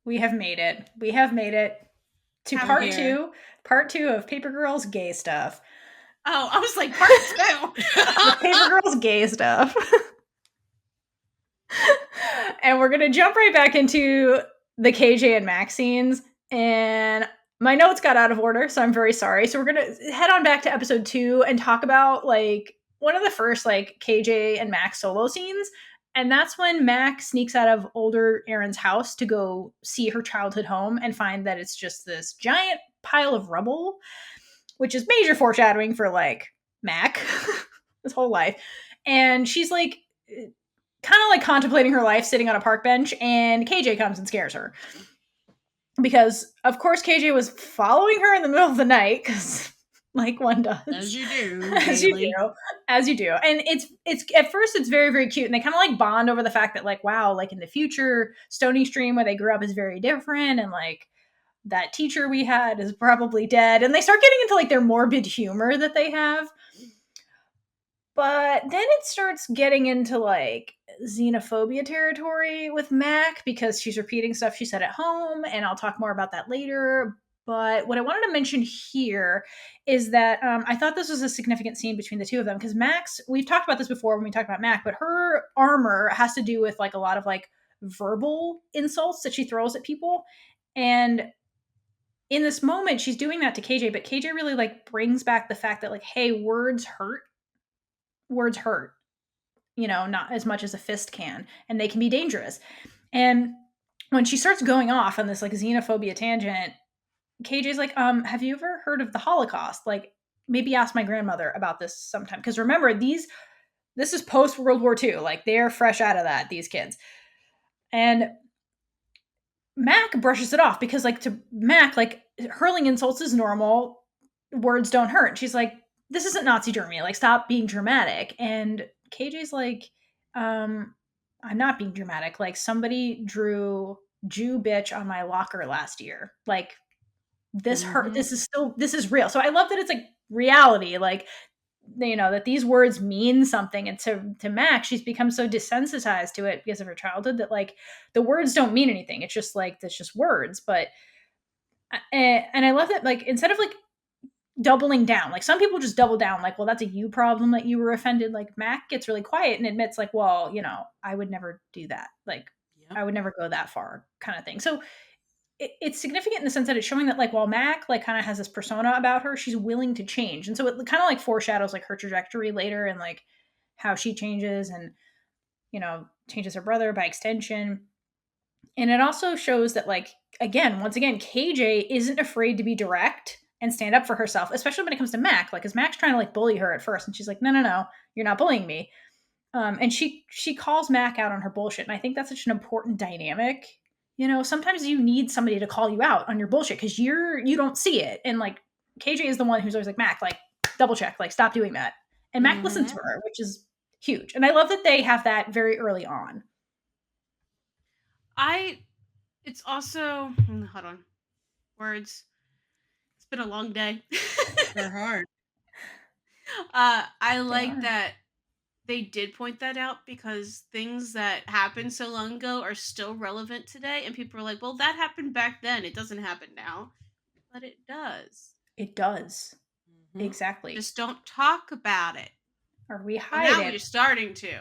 We have made it. We have made it to part two of Paper Girls gay stuff. Oh, I was like, part 2. Paper Girls gay stuff. And we're gonna jump right back into the KJ and Max scenes. And my notes got out of order, so I'm very sorry. So we're gonna head on back to episode 2 and talk about like one of the first like KJ and Max solo scenes. And that's when Max sneaks out of older Erin's house to go see her childhood home and find that it's just this giant pile of rubble, which is major foreshadowing for like Mac his whole life. And she's like kind of like contemplating her life sitting on a park bench, and KJ comes and scares her. Because of course KJ was following her in the middle of the night, because like one does. As you do. As you do. And it's at first it's very, very cute. And they kind of like bond over the fact that like, wow, like in the future, Stony Stream where they grew up is very different, and like that teacher we had is probably dead. And they start getting into like their morbid humor that they have. But then it starts getting into like xenophobia territory with Mac, because she's repeating stuff she said at home, and I'll talk more about that later. But what I wanted to mention here is that I thought this was a significant scene between the two of them, because Max, we've talked about this before when we talked about Mac, but her armor has to do with like a lot of like verbal insults that she throws at people. And in this moment, she's doing that to KJ, but KJ really like brings back the fact that like, hey, words hurt, not as much as a fist can, and they can be dangerous. And when she starts going off on this like xenophobia tangent, KJ's like, have you ever heard of the Holocaust? Like, maybe ask my grandmother about this sometime. Because remember, this is post World War II. Like, they're fresh out of that, these kids. And Mac brushes it off because, like, to Mac, like, hurling insults is normal. Words don't hurt. She's like, this isn't Nazi Germany. Like, stop being dramatic. And KJ's like, I'm not being dramatic. Like, somebody drew Jew bitch on my locker last year. Like, this hurt. This is real. So I love that it's like reality. Like, that these words mean something. And to Max, she's become so desensitized to it because of her childhood that like the words don't mean anything. It's just like, that's just words. But, and I love that, like, instead of like doubling down, like some people just double down, like, well, that's a you problem that you were offended. Like Mac gets really quiet and admits like, well, I would never do that. Like, I would never go that far, kind of thing. So it's significant in the sense that it's showing that like while Mac like kind of has this persona about her, she's willing to change. And so it kind of like foreshadows like her trajectory later and like how she changes and, changes her brother by extension. And it also shows that like, once again, KJ isn't afraid to be direct and stand up for herself, especially when it comes to Mac. Like, is Mac's trying to like bully her at first, and she's like, no, you're not bullying me. And she calls Mac out on her bullshit. And I think that's such an important dynamic. Sometimes you need somebody to call you out on your bullshit because you don't see it. And like KJ is the one who's always like, Mac, like double check, like stop doing that. And Mac listens to her, which is huge. And I love that they have that very early on. It's also, hold on, words. It's been a long day. They're hard. I like that they did point that out, because things that happened so long ago are still relevant today, and people are like, well, that happened back then, it doesn't happen now. But it does. It does. Mm-hmm. Exactly. Just don't talk about it. Or we hide it. Now you're starting to.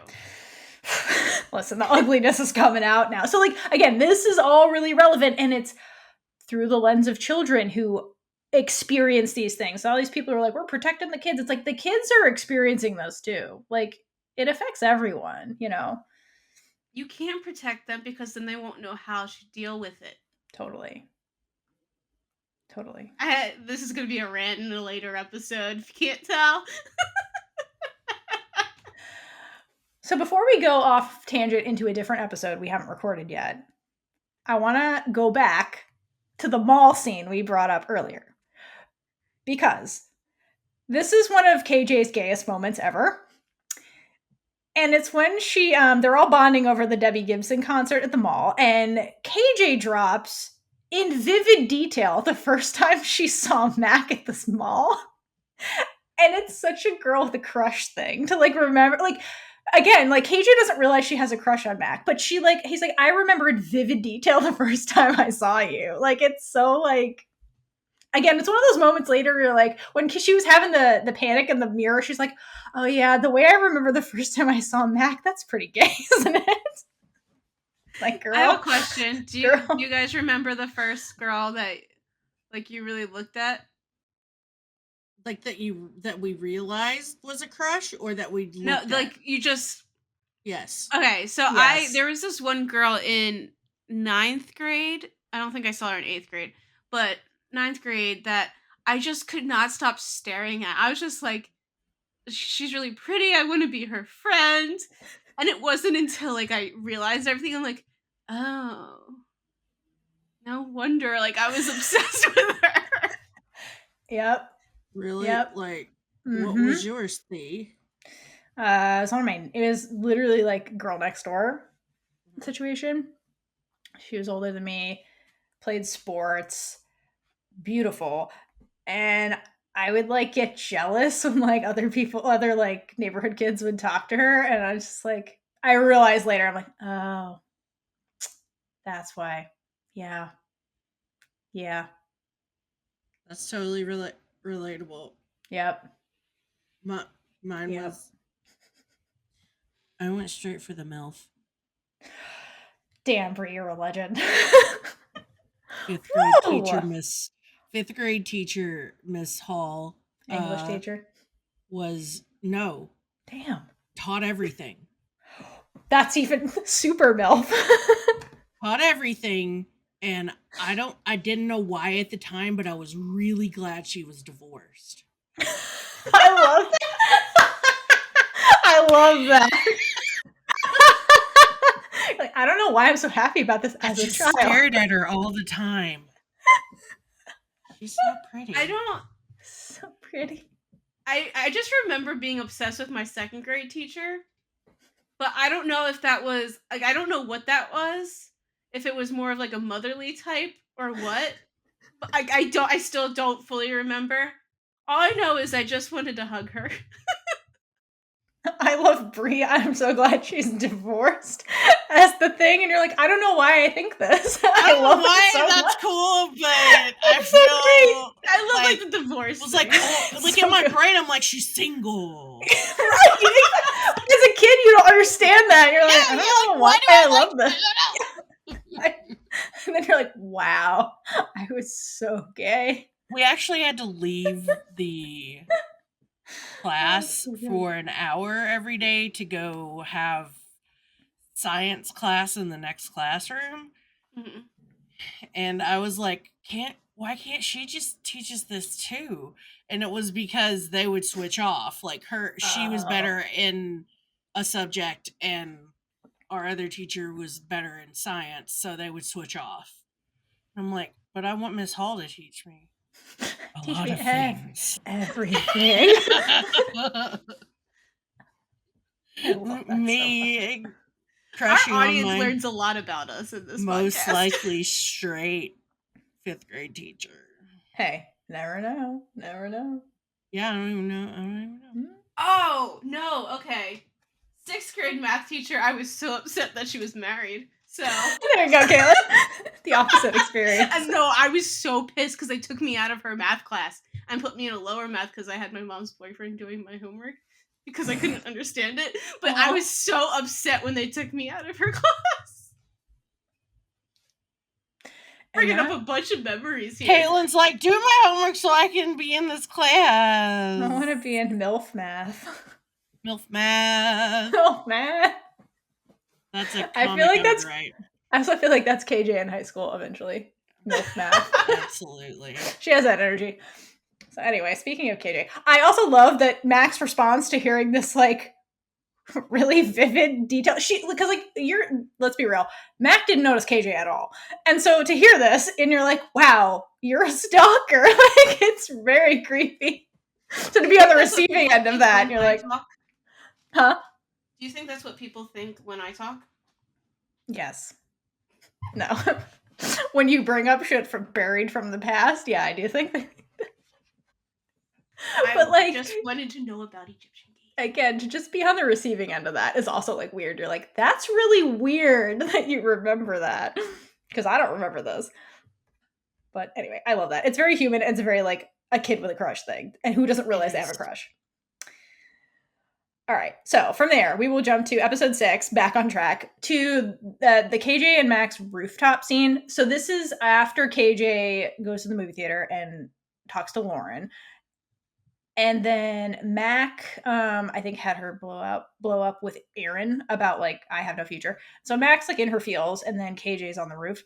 Listen, the ugliness is coming out now. So like, again, this is all really relevant, and it's through the lens of children who experience these things. All these people are like, we're protecting the kids. It's like the kids are experiencing those too. Like, it affects everyone, You can't protect them because then they won't know how to deal with it. Totally. This is going to be a rant in a later episode, if you can't tell. So before we go off tangent into a different episode we haven't recorded yet, I want to go back to the mall scene we brought up earlier. Because this is one of KJ's gayest moments ever. And it's when they're all bonding over the Debbie Gibson concert at the mall, and KJ drops in vivid detail the first time she saw Mac at this mall. And it's such a girl with a crush thing to like remember. Like, again, like KJ doesn't realize she has a crush on Mac, but he's like, I remember in vivid detail the first time I saw you. Like, it's so like, again, it's one of those moments later where you're like, when she was having the panic in the mirror, she's like, oh yeah, the way I remember the first time I saw Mac, that's pretty gay, isn't it? Like, girl. I have a question. Do girl. you guys remember the first girl that like you really looked at? Like that we realized was a crush, or that we No, looked like at? you just Yes. okay. So Yes. there was this one girl in 9th grade. I don't think I saw her in 8th grade, but 9th grade that I just could not stop staring at. I was just like, she's really pretty. I want to be her friend. And it wasn't until like I realized everything. I'm like, oh, no wonder. Like I was obsessed with her. Yep. Really? Yep. Like, Mhm. what was yours, Thee? It's one of mine. It was literally like girl next door situation. She was older than me, played sports, beautiful, and I would like get jealous when like other like neighborhood kids would talk to her, and I was just like, I realized later, I'm like, oh, that's why. Yeah. That's totally relatable. Yep. Mine Yep. was. I went straight for the MILF. Damn, Bree, you're a legend. Fifth grade Woo! teacher Miss Hall. English teacher. Was Damn. taught everything. That's even super MILF. Taught everything, and I didn't know why at the time, but I was really glad she was divorced. I love that. I love that. Like, I don't know why I'm so happy about this as a child. Stared at her all the time. She's so pretty. So pretty. I just remember being obsessed with my 2nd grade teacher, but I don't know if that was like I don't know what that was. If it was more of like a motherly type or what. But I still don't fully remember. All I know is I just wanted to hug her. I love Bree. I'm so glad she's divorced. That's the thing, and you're like, I don't know why I think this. I don't know why it so that's much. cool, but I so feel great. I love like the divorce. It was like, like So in my good. brain, I'm like, she's single. Right? As a kid, you don't understand that. You're like, I don't know why I love this. And then you're like, wow, I was so gay. We actually had to leave the class for an hour every day to go have science class in the next classroom. Mm-hmm. And I was like, why can't she just teach us this too? And it was because they would switch off. Like she was better in a subject and our other teacher was better in science, so they would switch off. I'm like, but I want Miss Hall to teach me a lot of things. Everything. Me Our crushing on audience my learns a lot about us in this most podcast. likely straight 5th grade teacher. Hey, never know. Yeah, I don't even know. Oh, no, okay. 6th grade math teacher, I was so upset that she was married. So there you go, Kaitlynn. The opposite experience. And no, I was so pissed because they took me out of her math class and put me in a lower math because I had my mom's boyfriend doing my homework because I couldn't understand it. But I was so upset when they took me out of her class. Bringing up a bunch of memories here. Caitlin's like, do my homework so I can be in this class. I want to be in MILF math. MILF math. MILF math. That's a comic I feel like that's right. I also feel like that's KJ in high school eventually. MILF math. Absolutely. She has that energy. So anyway, speaking of KJ, I also love that Max responds to hearing this like really vivid detail. Because like let's be real, Mac didn't notice KJ at all. And so to hear this and you're like, wow, you're a stalker. Like it's very creepy. So to be on the receiving end of that, you're like, huh? Do you think that's what people think when I talk? Yes. No. When you bring up shit buried from the past, yeah, I do think that. I just wanted to know about Egyptian games. again, to just be on the receiving end of that is also like weird. You're like, that's really weird that you remember that, because I don't remember this. But anyway, I love that. It's very human. It's very like a kid with a crush thing, and who doesn't realize they have a crush. All right, so from there, we will jump to episode 6, back on track, to the KJ and Max rooftop scene. So this is after KJ goes to the movie theater and talks to Lauren. And then Mac, I think, had her blow up with Aaron about like, I have no future. So Mac's like in her feels, and then KJ's on the roof,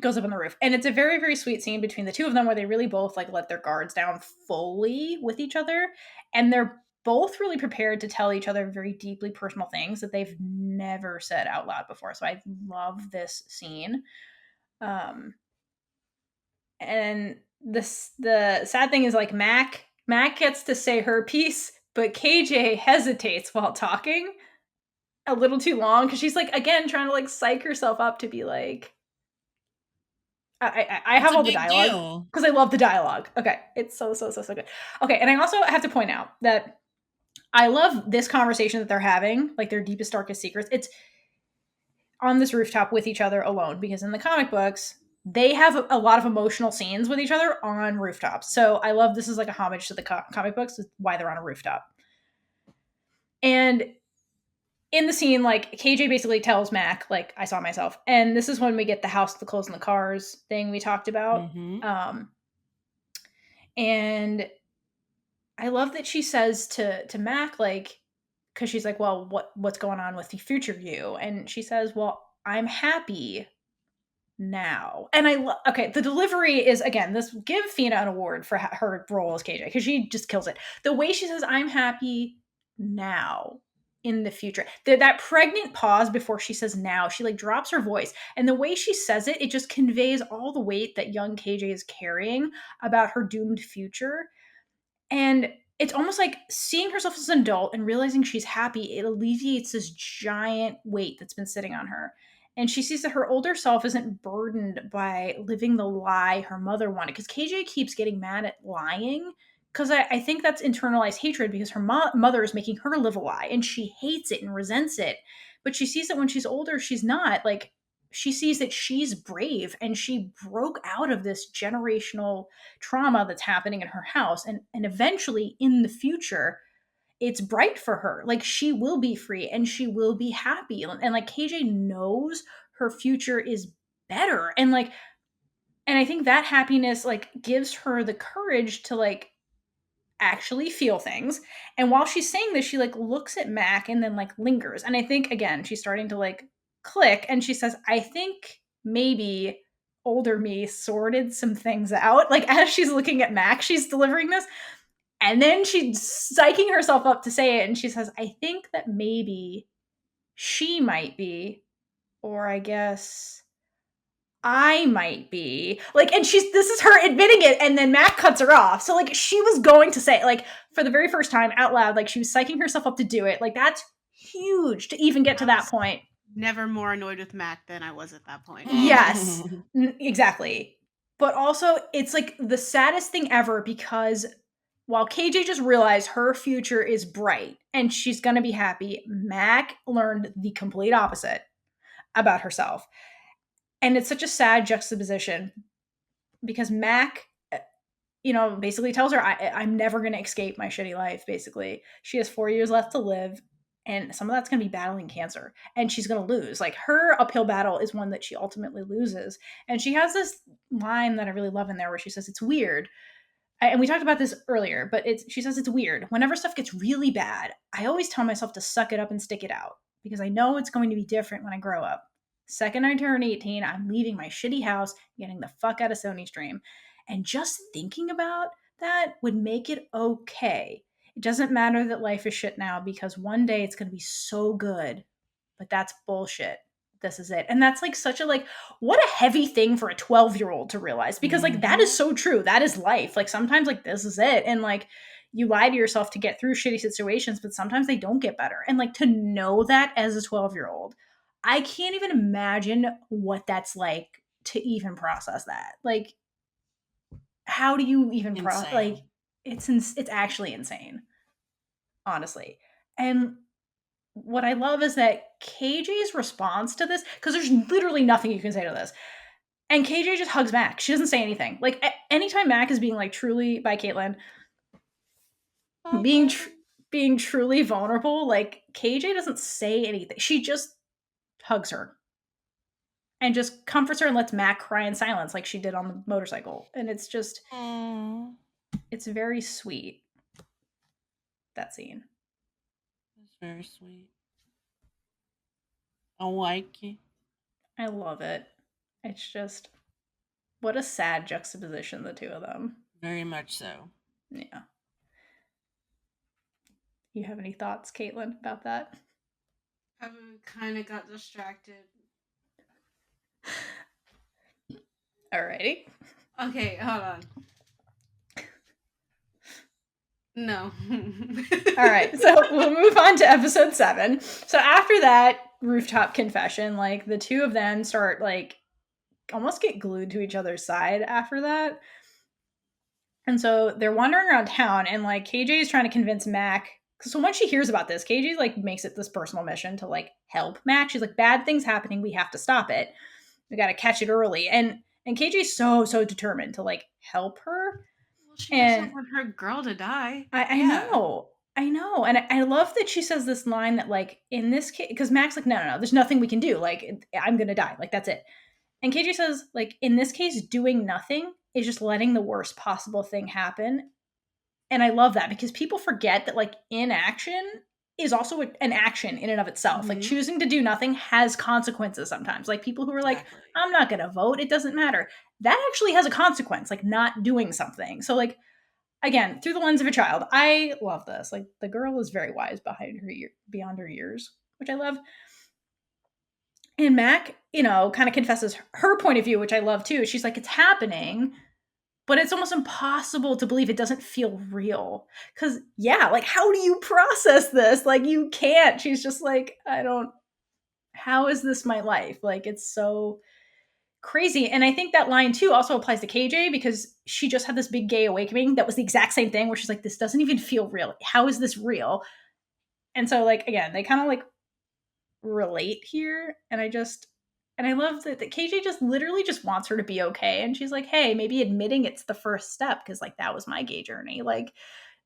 goes up on the roof. And it's a very, very sweet scene between the two of them where they really both like let their guards down fully with each other. And they're both really prepared to tell each other very deeply personal things that they've never said out loud before. So I love this scene. And the sad thing is like Mac gets to say her piece, but KJ hesitates while talking a little too long because she's like, again, trying to like psych herself up to be like, I have all the dialogue because I love the dialogue. Okay, it's so good. Okay, and I also have to point out that I love this conversation that they're having, like their deepest, darkest secrets. It's on this rooftop with each other alone, because in the comic books, they have a lot of emotional scenes with each other on rooftops. So I love this is like a homage to the comic books, is why they're on a rooftop. And in the scene, like KJ basically tells Mac, like, I saw myself. And this is when we get the house, the clothes, and the cars thing we talked about. Mm-hmm. And I love that she says to Mac, like, because she's like, well, what's going on with the future you? And she says, well, I'm happy now. And okay, the delivery is, again, this, give Fina an award for her role as KJ, because she just kills it. The way she says, I'm happy now, in the future, that pregnant pause before she says now, she like drops her voice, and the way she says it, it just conveys all the weight that young KJ is carrying about her doomed future. And it's almost like seeing herself as an adult and realizing she's happy, it alleviates this giant weight that's been sitting on her. And she sees that her older self isn't burdened by living the lie her mother wanted. Because KJ keeps getting mad at lying, because I think that's internalized hatred, because her mother is making her live a lie and she hates it and resents it. But she sees that when she's older, she's not. Like, she sees that she's brave and she broke out of this generational trauma that's happening in her house. And eventually in the future, it's bright for her. Like, she will be free and she will be happy. And like KJ knows her future is better. And like, and I think that happiness like gives her the courage to like actually feel things. And while she's saying this, she like looks at Mac and then like lingers. And I think, again, she's starting to like click, and she says, I think maybe older me sorted some things out. Like, as she's looking at Mac, she's delivering this. And then she's psyching herself up to say it. And she says, I think that maybe she might be, or I guess I might be, like, and this is her admitting it, and then Mac cuts her off. So like, she was going to say, like, for the very first time out loud, like, she was psyching herself up to do it. Like, that's huge to even get to that point. Never more annoyed with Mac than I was at that point. Yes, exactly. But also, it's like the saddest thing ever, because while KJ just realized her future is bright and she's gonna be happy, Mac learned the complete opposite about herself. And it's such a sad juxtaposition, because Mac, you know, basically tells her, I'm never going to escape my shitty life, basically. She has 4 years left to live, and some of that's going to be battling cancer, and she's going to lose. Like, her uphill battle is one that she ultimately loses. And she has this line that I really love in there where she says, it's weird. And we talked about this earlier, but she says it's weird. Whenever stuff gets really bad, I always tell myself to suck it up and stick it out, because I know it's going to be different when I grow up. Second I turn 18, I'm leaving my shitty house, getting the fuck out of Sony's dream. And just thinking about that would make it okay. It doesn't matter that life is shit now, because one day it's going to be so good. But that's bullshit. This is it. And that's like such a, like, what a heavy thing for a 12-year-old to realize, because like, that is so true. That is life. Like, sometimes like, this is it. And like, you lie to yourself to get through shitty situations, but sometimes they don't get better. And like, to know that as a 12-year-old, I can't even imagine what that's like to even process that. Like, how do you even process? Like, it's actually insane. honestly. And what I love is that KJ's response to this, because there's literally nothing you can say to this. And KJ just hugs Mac. She doesn't say anything. Like, anytime Mac is being like truly, by Kaitlynn, being being truly vulnerable, like KJ doesn't say anything. She just hugs her and just comforts her and lets Mac cry in silence like she did on the motorcycle. And it's just, it's very sweet, that scene. That's very sweet. I like it. I love it. It's just, what a sad juxtaposition, the two of them. Very much so. Yeah. You have any thoughts, Kaitlynn, about that? I kind of got distracted. Alrighty. Okay, hold on. No. All right, so we'll move on to episode 7. So after that rooftop confession, like the two of them start like almost get glued to each other's side after that. And so they're wandering around town, and like KJ is trying to convince Mac. So once she hears about this, KJ like makes it this personal mission to like help Mac. She's like, bad things happening, we have to stop it. We got to catch it early. And KJ's so determined to like help her. Well, she doesn't want her girl to die. I know. And I love that she says this line that like, in this case, because Mac's like, no, there's nothing we can do. Like, I'm going to die. Like, that's it. And KJ says, like, in this case, doing nothing is just letting the worst possible thing happen. And I love that, because people forget that like inaction is also an action in and of itself. Mm-hmm. Like, choosing to do nothing has consequences sometimes. Like, people who are like, I'm not going to vote, it doesn't matter. That actually has a consequence, like not doing something. So like, again, through the lens of a child, I love this. Like, the girl is very wise beyond her years, which I love. And Mac, kind of confesses her point of view, which I love too. She's like, it's happening, but it's almost impossible to believe. It doesn't feel real. Because, yeah, like, how do you process this? Like, you can't. She's just like, how is this my life? Like, it's so crazy. And I think that line too also applies to KJ, because she just had this big gay awakening that was the exact same thing, where she's like, this doesn't even feel real. How is this real? And so like, again, they kind of like relate here. And I love that KJ just literally just wants her to be okay. And she's like, hey, maybe admitting it's the first step, because like that was my gay journey. Like,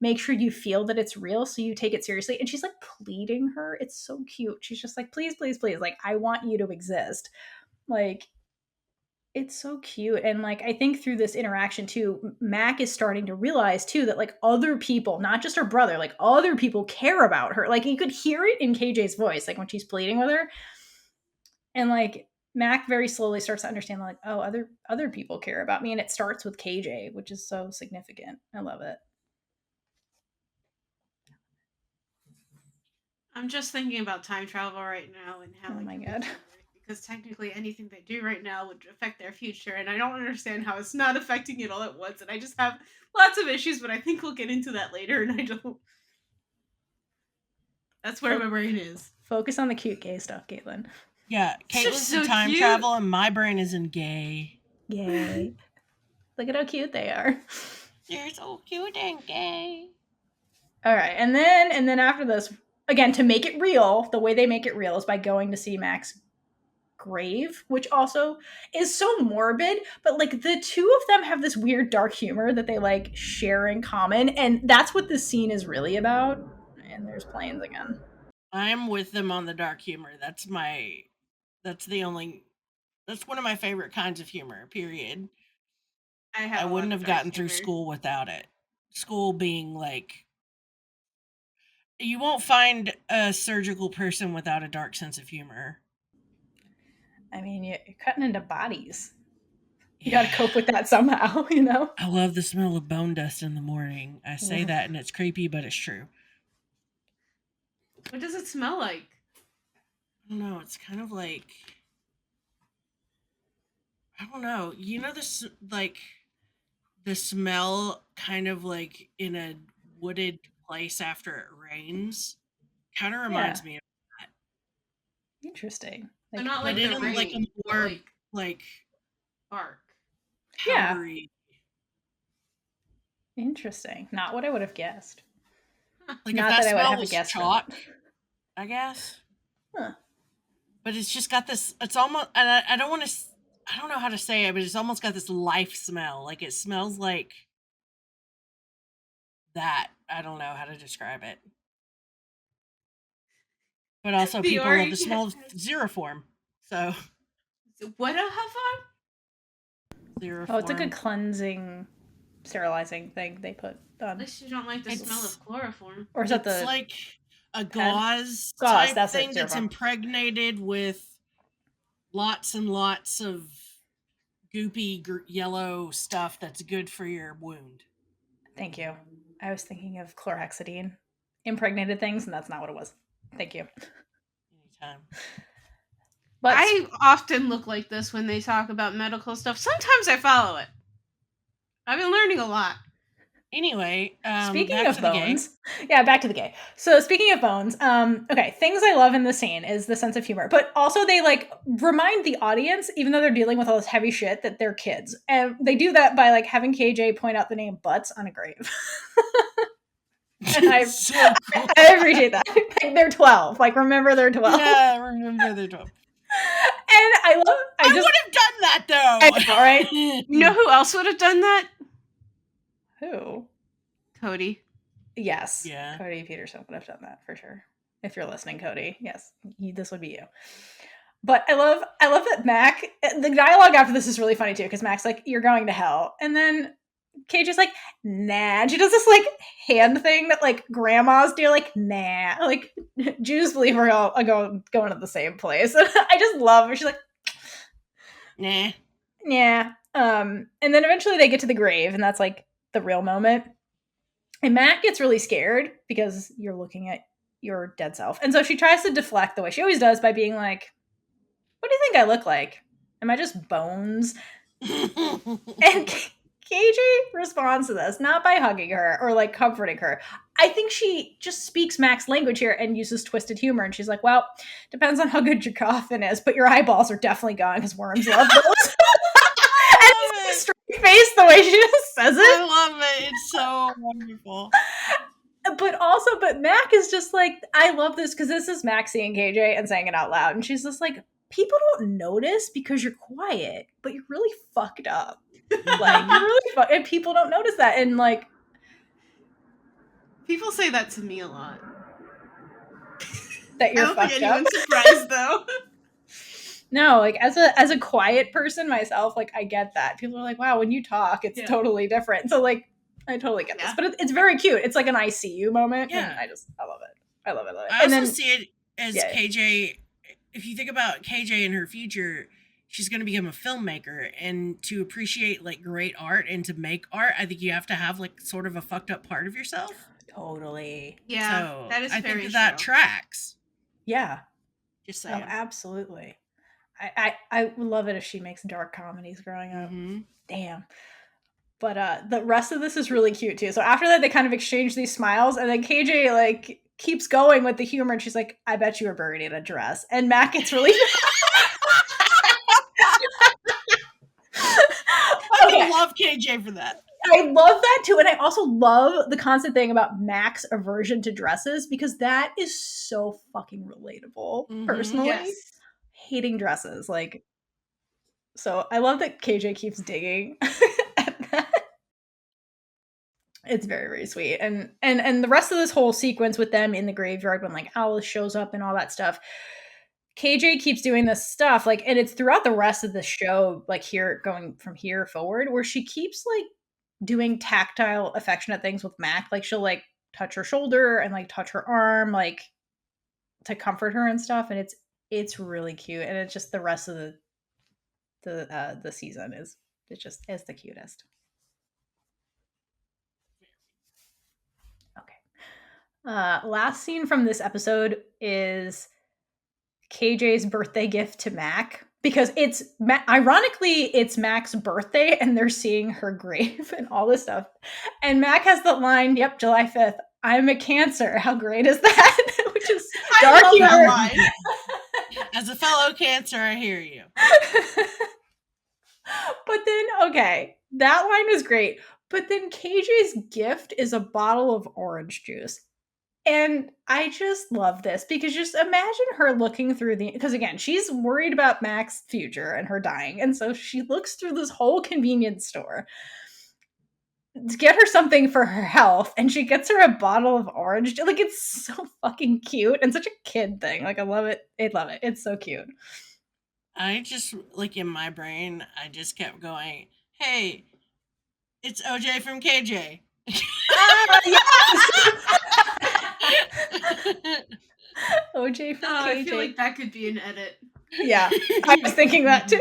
make sure you feel that it's real so you take it seriously. And she's like pleading her. It's so cute. She's just like, please, please, please. Like, I want you to exist. Like, it's so cute. And like, I think through this interaction too, Mac is starting to realize too that like other people, not just her brother, like other people care about her. Like, you could hear it in KJ's voice, like when she's pleading with her. And like, Mac very slowly starts to understand like, oh, other people care about me. And it starts with KJ, which is so significant. I love it. I'm just thinking about time travel right now and how, oh my God. Because technically anything they do right now would affect their future, and I don't understand how it's not affecting it all at once, and I just have lots of issues, but I think we'll get into that later, and I don't... That's where my brain is. Focus on the cute gay stuff, Kaitlynn. Yeah, Caitlynn's in time travel, and my brain is in gay. Yay. Look at how cute they are. They're so cute and gay. All right, and then after this, again, to make it real, the way they make it real is by going to see Mac's grave, which also is so morbid, but like the two of them have this weird dark humor that they like share in common, and that's what this scene is really about. And there's planes again. I'm with them on the dark humor. That's one of my favorite kinds of humor, period. I wouldn't have gotten through school without it. School being like, you won't find a surgical person without a dark sense of humor. I mean, you're cutting into bodies. You got to cope with that somehow, I love the smell of bone dust in the morning. I say that and it's creepy, but it's true. What does it smell like? I don't know. It's kind of like, I don't know. This, like, the smell kind of like in a wooded place after it rains. Kind of reminds me of that. Interesting. Like, not like the rain, like a more like bark. Powdery. Yeah. Interesting. Not what I would have guessed. Like Not if that that I would smell have a was guess for chalk, that. I guess. Huh. But it's just got this. It's almost. And I don't want to. I don't know how to say it, but it's almost got this life smell. Like it smells like that. I don't know how to describe it. But also, people love the smell of Xeroform. So What a huff Xeroform. Oh, it's a good cleansing, sterilizing thing they put At on. least you don't like the smell of chloroform. Or is that It's the like a pen? gauze Gauze, type that's it, thing that's Xeroform. impregnated with lots and lots of goopy yellow stuff that's good for your wound. Thank you. I was thinking of chlorhexidine, impregnated things, and that's not what it was. Thank you. Anytime. But I often look like this when they talk about medical stuff. Sometimes I follow it. I've been learning a lot. Anyway, speaking back of to the gay. bones, yeah, back to the gay. So speaking of bones, okay, things I love in the scene is the sense of humor, but also they like remind the audience, even though they're dealing with all this heavy shit, that they're kids, and they do that by like having KJ point out the name Butts on a grave. And So cool. I appreciate that. Like, they're 12. Like remember they're 12. Yeah, remember they're 12. And I would have done that though. I know, right? You know who else would have done that? Who? Cody. Yes. Yeah. Cody Peterson would have done that for sure. If you're listening, Cody, yes, this would be you. But I love that Mac. The dialogue after this is really funny too, because Mac's like, "You're going to hell," and then KJ's like, "Nah." And she does this like hand thing that like grandmas do, like, "Nah." Like Jews believe we're all going to the same place. I just love her. She's like, Nah. "Yeah." And then eventually they get to the grave, and that's like the real moment. And Mac gets really scared because you're looking at your dead self. And so she tries to deflect the way she always does by being like, "What do you think I look like? Am I just bones?" And KJ responds to this, not by hugging her or like comforting her. I think she just speaks Mac's language here and uses twisted humor. And she's like, "Well, depends on how good your coffin is, but your eyeballs are definitely gone because worms love those." And it's straight face the way she just says it. I love it. It's so wonderful. But Mac is just like, I love this because this is Mac seeing KJ and saying it out loud. And she's just like, people don't notice because you're quiet, but you're really fucked up. Like, you're really and people don't notice that. And like, people say that to me a lot. That you're I don't fucked think up. anyone's surprised though. No, like as a quiet person myself, like I get that. People are like, "Wow, when you talk, it's totally different." So like, I totally get this, but it's very cute. It's like an ICU moment. Yeah, and I love it. I love it. I also see it as KJ. If you think about KJ in her future, she's going to become a filmmaker, and to appreciate like great art and to make art, I think you have to have like sort of a fucked up part of yourself. Totally. Yeah, so that is I very think that true. tracks. Yeah. Just saying. Oh, absolutely. I would love it if she makes dark comedies growing up. Mm-hmm. Damn. But the rest of this is really cute too. So after that, they kind of exchange these smiles, and then KJ like keeps going with the humor, and she's like, "I bet you were buried in a dress." And Mac gets really I love KJ for that. I love that too. And I also love the constant thing about Mac's aversion to dresses, because that is so fucking relatable. Personally, yes. Hating dresses. Like, so I love that KJ keeps digging at that. It's very, very sweet. And the rest of this whole sequence with them in the graveyard when like Alice shows up and all that stuff, KJ keeps doing this stuff, like, and it's throughout the rest of the show, like here going from here forward, where she keeps like doing tactile, affectionate things with Mac. Like she'll like touch her shoulder and like touch her arm, like to comfort her and stuff. And it's really cute. And it's just the rest of the season is the cutest. Okay. Last scene from this episode is KJ's birthday gift to Mac, because it's ironically it's Mac's birthday and they're seeing her grave and all this stuff. And Mac has the line, "Yep, July 5th. I'm a Cancer. How great is that?" Which is dark humor. That line. As a fellow Cancer, I hear you. But then, okay, that line was great. But then KJ's gift is a bottle of orange juice. And I just love this because just imagine her looking through because again, she's worried about Mac's future and her dying. And so she looks through this whole convenience store to get her something for her health, and she gets her a bottle of orange. Like, it's so fucking cute and such a kid thing. Like, I love it. I love it. It's so cute. I just, like, in my brain, I just kept going, hey, it's OJ from KJ. OJ from KJ. I feel like that could be an edit. Yeah, I was thinking that too.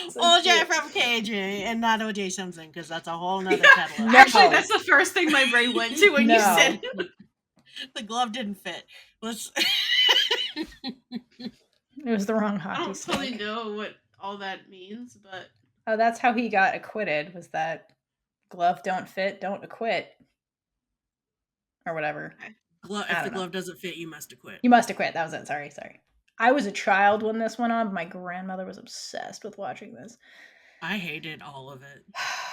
So OJ cute. From KJ and not OJ Simpson, because that's a whole nother kettle. No. Actually, that's the first thing my brain went to when you said the glove didn't fit. Let's. It was the wrong hockey I don't stick. totally know what all that means, but oh, that's how he got acquitted. Was that glove don't fit, don't acquit, or whatever. If the glove doesn't fit, you must acquit. You must acquit. That was it. Sorry. I was a child when this went on. My grandmother was obsessed with watching this. I hated all of it.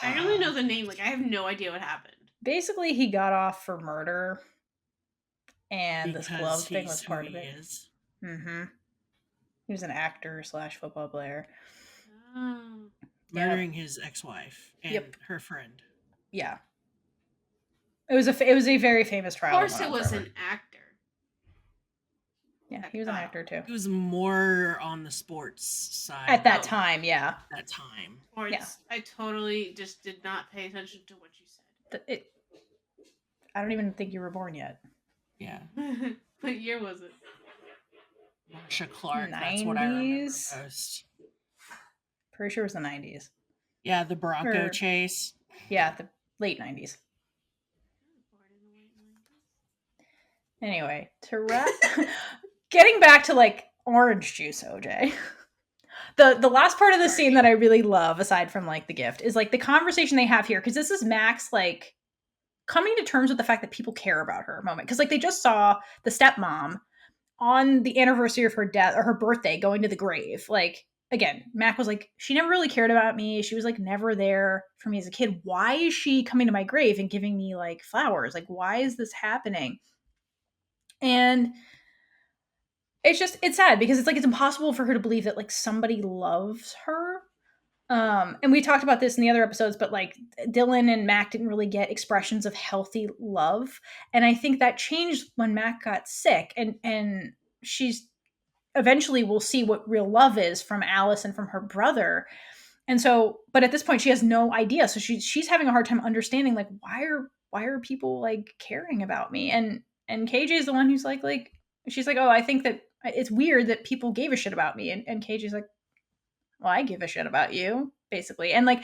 I only know the name. Like, I have no idea what happened. Basically, he got off for murder, and because this glove thing was part of it. Mm-hmm. He was an actor / football player. Murdering his ex-wife and her friend. Yeah. It was a very famous trial. Of course, it was an actor. Yeah, he was an actor too. He was more on the sports side at that time. Yeah, that time. Sports. Yeah. I totally just did not pay attention to what you said. I don't even think you were born yet. Yeah. What year was it? Marsha Clark. 90s? That's what I remember most. Pretty sure it was the 90s. Yeah, the Bronco chase. Yeah, the late 90s. Anyway, to wrap, getting back to like orange juice, OJ. The last part of the scene that I really love, aside from like the gift, is like the conversation they have here, because this is Max like coming to terms with the fact that people care about her moment. Because like they just saw the stepmom on the anniversary of her death or her birthday going to the grave. Like, again, Mac was like, she never really cared about me. She was like never there for me as a kid. Why is she coming to my grave and giving me like flowers? Like, why is this happening? And it's sad because it's like it's impossible for her to believe that like somebody loves her. And we talked about this in the other episodes, but like Dylan and Mac didn't really get expressions of healthy love. And I think that changed when Mac got sick, and she's eventually will see what real love is from Alice and from her brother. And so, but at this point she has no idea. So she's having a hard time understanding like why are people like caring about me? And KJ is the one who's like she's like, oh, I think that it's weird that people gave a shit about me. And KJ's like, well, I give a shit about you, basically. And like,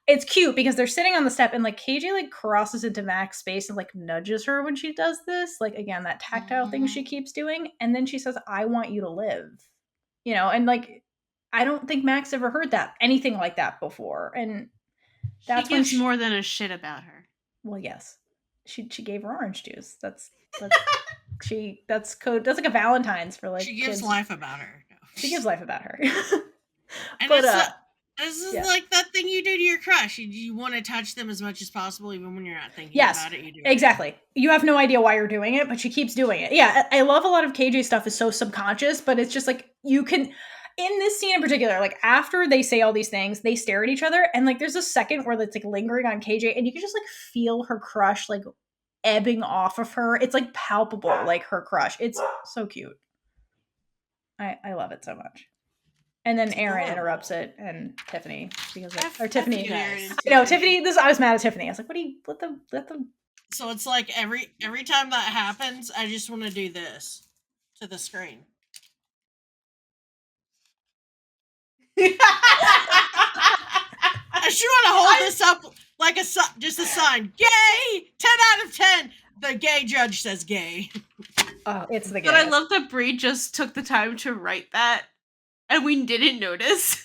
it's cute because they're sitting on the step and like KJ like crosses into Mac's space and like nudges her when she does this. Like, again, that tactile thing she keeps doing. And then she says, I want you to live, you know? And like, I don't think Mac's ever heard anything like that before. And that's she gives more than a shit about her. Well, yes. She gave her orange juice. That's code. That's like a Valentine's for like she gives kids. Life about her. She gives life about her. And but, this is like that thing you do to your crush. You want to touch them as much as possible, even when you're not thinking about it. You do exactly. You have no idea why you're doing it, but she keeps doing it. Yeah, I love a lot of KJ stuff is so subconscious, but it's just like you can. In this scene in particular, like after they say all these things, they stare at each other, and like there's a second where it's like lingering on KJ, and you can just like feel her crush like ebbing off of her. It's like palpable, like her crush. It's so cute. I love it so much. And then Aaron interrupts it, and Tiffany because Tiffany. Tiffany. I was mad at Tiffany. I was like, "What do you let them?" So it's like every time that happens, I just want to do this to the screen. I just want to hold this up like just a sign. Gay! 10 out of 10. The gay judge says gay. Oh, it's the gay. But I love that Bree just took the time to write that, and we didn't notice.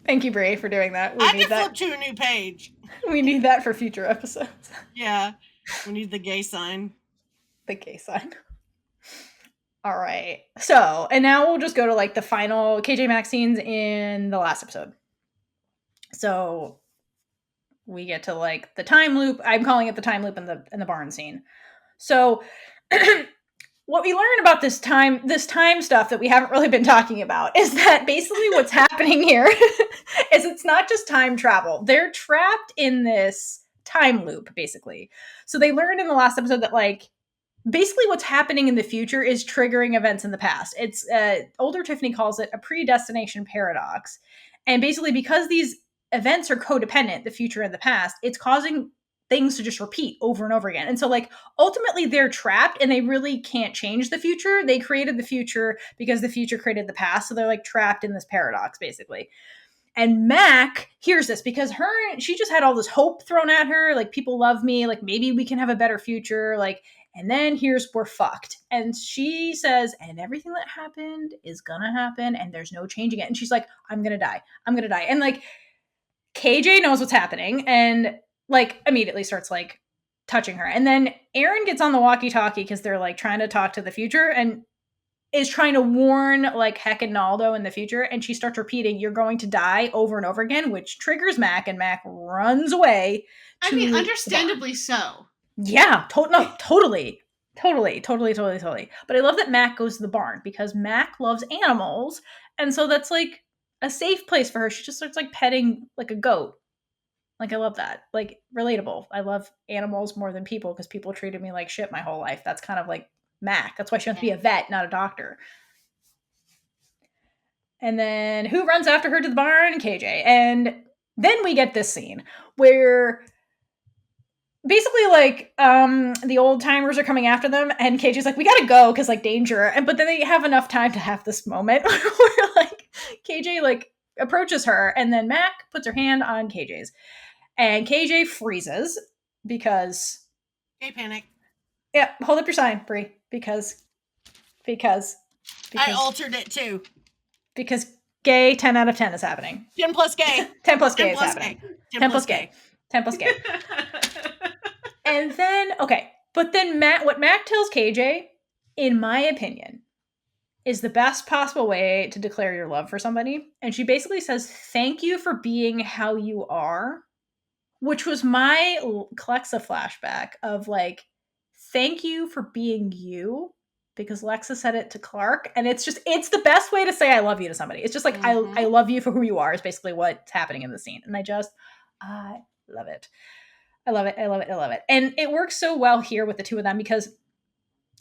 Thank you, Bree, for doing that. I can flip to a new page. We need that for future episodes. Yeah. We need the gay sign. The gay sign. All right. So, and now we'll just go to like the final KJ Maxx scenes in the last episode. So, we get to like the time loop. I'm calling it the time loop in the barn scene. So what we learn about this time stuff that we haven't really been talking about is that basically what's happening here is it's not just time travel. They're trapped in this time loop, basically. So they learned in the last episode that like basically what's happening in the future is triggering events in the past. It's older Tiffany calls it a predestination paradox. And basically because these events are codependent, the future and the past, it's causing things to just repeat over and over again. And so like ultimately they're trapped and they really can't change the future. They created the future because the future created the past. So they're like trapped in this paradox basically. And Mac hears this because she just had all this hope thrown at her. Like, people love me. Like, maybe we can have a better future. Like, and then we're fucked. And she says, and everything that happened is gonna happen and there's no changing it. And she's like, I'm gonna die. I'm gonna die. And like, KJ knows what's happening and like immediately starts like touching her. And then Aaron gets on the walkie-talkie because they're like trying to talk to the future and is trying to warn like Heck and Naldo in the future, and she starts repeating, "You're going to die," over and over again, which triggers Mac, and Mac runs away. I mean, understandably so. Yeah, totally. But I love that Mac goes to the barn because Mac loves animals, and so that's like a safe place for her. She just starts like petting like a goat. Like, I love that. Like, relatable. I love animals more than people because people treated me like shit my whole life. That's kind of like Mac. That's why she wants to be a vet, not a doctor. And then who runs after her to the barn? KJ. And then we get this scene where basically like the old timers are coming after them and KJ's like, we gotta go because like danger. But then they have enough time to have this moment where like KJ like approaches her and then Mac puts her hand on KJ's and KJ freezes because gay panic. Yeah, hold up your sign, Bree, because I altered it too. Because gay 10 out of 10 is happening. 10 plus gay. 10 plus gay is happening. 10 plus gay. 10 plus gay. And then, okay, but then what Mac tells KJ, in my opinion, is the best possible way to declare your love for somebody. And she basically says, thank you for being how you are, which was my Clexa flashback of like, thank you for being you, because Lexa said it to Clark. And it's the best way to say I love you to somebody. It's just like, I love you for who you are is basically what's happening in the scene. And I love it. I love it. And it works so well here with the two of them because,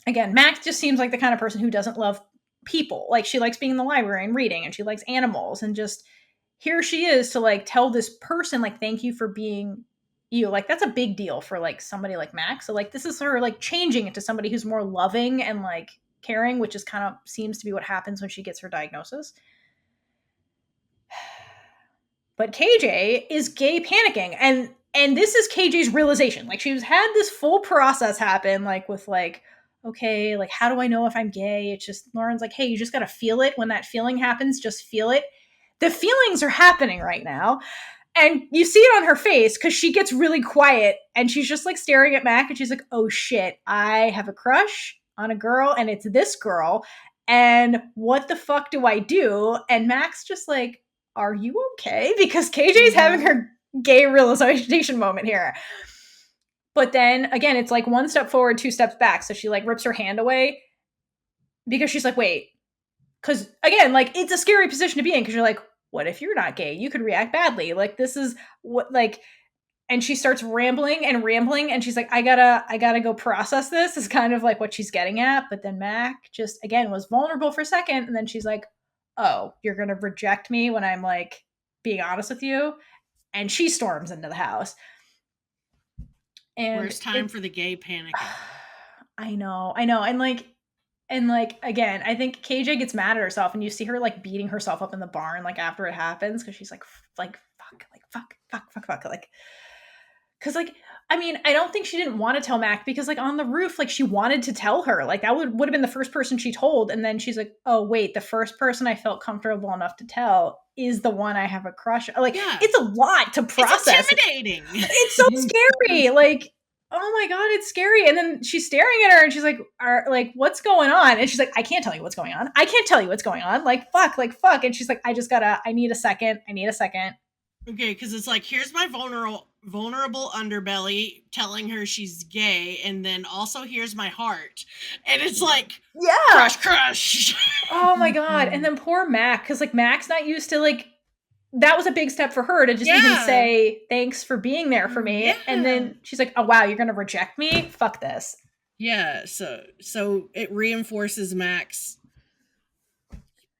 again, Max just seems like the kind of person who doesn't love people. Like, she likes being in the library and reading, and she likes animals, and just here she is to like tell this person like, thank you for being you. Like, that's a big deal for like somebody like Max. So like, this is her like changing into somebody who's more loving and like caring, which is kind of seems to be what happens when she gets her diagnosis. But KJ is gay panicking, and this is KJ's realization. Like, she's had this full process happen, like with like, okay, like, how do I know if I'm gay? It's just, Lauren's like, hey, you just got to feel it. When that feeling happens, just feel it. The feelings are happening right now. And you see it on her face because she gets really quiet and she's just like staring at Mac and she's like, oh shit, I have a crush on a girl and it's this girl. And what the fuck do I do? And Mac's just like, are you okay? Because KJ's having her gay realization moment here. But then again, it's like one step forward, two steps back. So she like rips her hand away because she's like, wait, because again, like, it's a scary position to be in because you're like, what if you're not gay? You could react badly. Like, this is what, like, and she starts rambling and she's like, I gotta go process this is kind of like what she's getting at. But then Mac just, again, was vulnerable for a second. And then she's like, oh, you're going to reject me when I'm like being honest with you. And she storms into the house. And where's time for the gay panic? I know. And like, again, I think KJ gets mad at herself and you see her like beating herself up in the barn, like after it happens. Cause she's like, fuck. Like, cause like, I mean, I don't think she didn't want to tell Mac because like on the roof, like she wanted to tell her, like that would have been the first person she told. And then she's like, oh wait, the first person I felt comfortable enough to tell is the one I have a crush on. Like, yeah. It's a lot to process. It's intimidating. It's so scary. Like, oh my God, it's scary. And then she's staring at her and she's like, what's going on? And she's like, I can't tell you what's going on. Like, fuck. And she's like, I need a second. Okay, because it's like, here's my vulnerable underbelly telling her she's gay, and then also here's my heart, and it's like crush. Oh my god. And then poor Mac, because like Mac's not used to like, that was a big step for her to just even say thanks for being there for me. And then she's like, oh wow, you're gonna reject me? Fuck this. Yeah, so it reinforces Mac's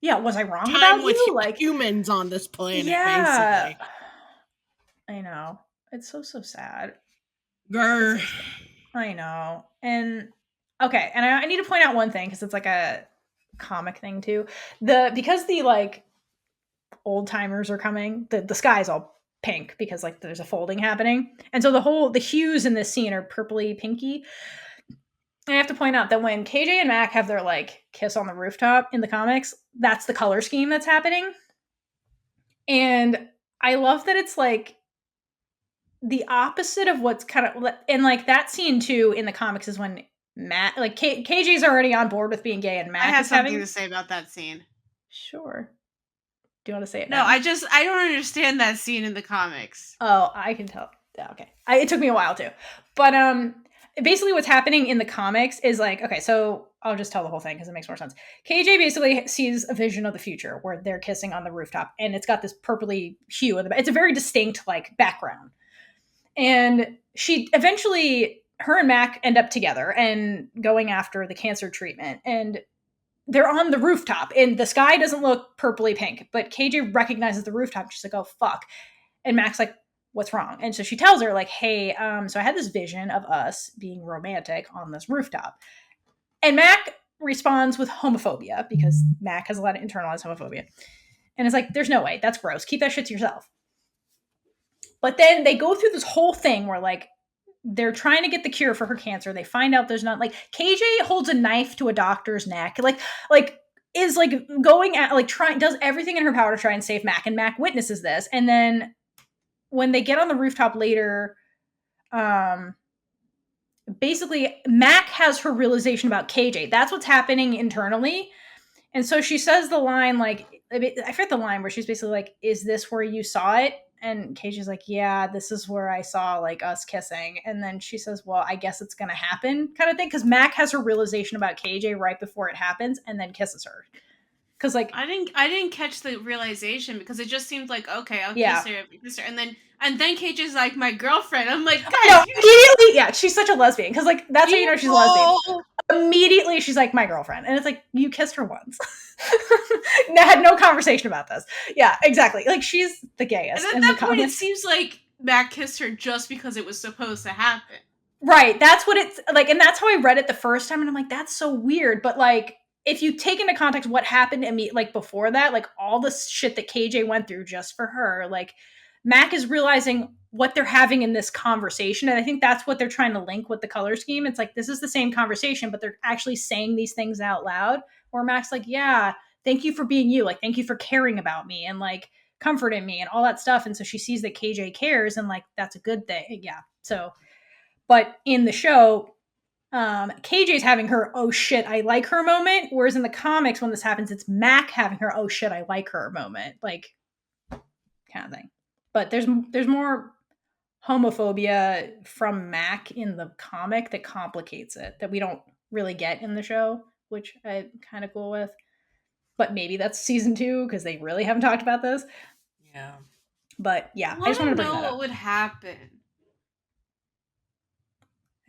was I wrong time about with you? Like humans on this planet, basically. I know. It's so sad. Grr. I know. And okay, and I need to point out one thing because it's like a comic thing too. Because the like old timers are coming, the sky's all pink because like there's a folding happening. And so the hues in this scene are purpley pinky. And I have to point out that when KJ and Mac have their like kiss on the rooftop in the comics, that's the color scheme that's happening. And I love that it's like the opposite of what's kind of, and like that scene too in the comics is when Matt, like KJ's already on board with being gay, and Mac I have is something having. to say about that scene. Sure. Do you want to say it? No, now? I don't understand that scene in the comics. Oh, I can tell. Okay, it took me a while too, but basically what's happening in the comics is like, okay, so I'll just tell the whole thing because it makes more sense. KJ basically sees a vision of the future where they're kissing on the rooftop, and it's got this purpley hue. It's a very distinct like background. And she eventually, her and Mac end up together and going after the cancer treatment. And they're on the rooftop, and the sky doesn't look purpley pink, but KJ recognizes the rooftop. She's like, oh, fuck. And Mac's like, what's wrong? And so she tells her, like, hey, so I had this vision of us being romantic on this rooftop. And Mac responds with homophobia because Mac has a lot of internalized homophobia. And it's like, there's no way. That's gross. Keep that shit to yourself. But then they go through this whole thing where like they're trying to get the cure for her cancer. They find out there's not, like, KJ holds a knife to a doctor's neck, like is like going at like does everything in her power to try and save Mac, and Mac witnesses this. And then when they get on the rooftop later, basically Mac has her realization about KJ. That's what's happening internally. And so she says the line, like, I forget the line where she's basically like, is this where you saw it? And KJ's like, yeah, this is where I saw like us kissing. And then she says, well, I guess it's going to happen, kind of thing. Because Mac has her realization about KJ right before it happens and then kisses her. Because like, I didn't catch the realization because it just seemed like, okay, I'll kiss her. And then KJ's like, my girlfriend. I'm like, no, immediately, yeah, she's such a lesbian. Because like, that's how you know she's a lesbian. Immediately she's like, my girlfriend. And it's like, you kissed her once. Had no conversation about this. Yeah, exactly. Like, she's the gayest. And at that point, it seems like Mac kissed her just because it was supposed to happen. Right. That's what it's like. And that's how I read it the first time. And I'm like, that's so weird. But like, if you take into context what happened to me, like before that, like all the shit that KJ went through just for her, like Mac is realizing what they're having in this conversation. And I think that's what they're trying to link with the color scheme. It's like, this is the same conversation, but they're actually saying these things out loud. Or Mac's like, yeah, thank you for being you. Like, thank you for caring about me and like comforting me and all that stuff. And so she sees that KJ cares and like, that's a good thing. Yeah. So, but in the show, KJ's having her, oh shit, I like her moment. Whereas in the comics, when this happens, it's Mac having her, oh shit, I like her moment. Like, kind of thing. But there's more homophobia from Mac in the comic that complicates it, that we don't really get in the show, which I'm kind of cool with. But maybe that's season 2 because they really haven't talked about this. Yeah. But yeah, I just wanted to bring know that up. what would happen.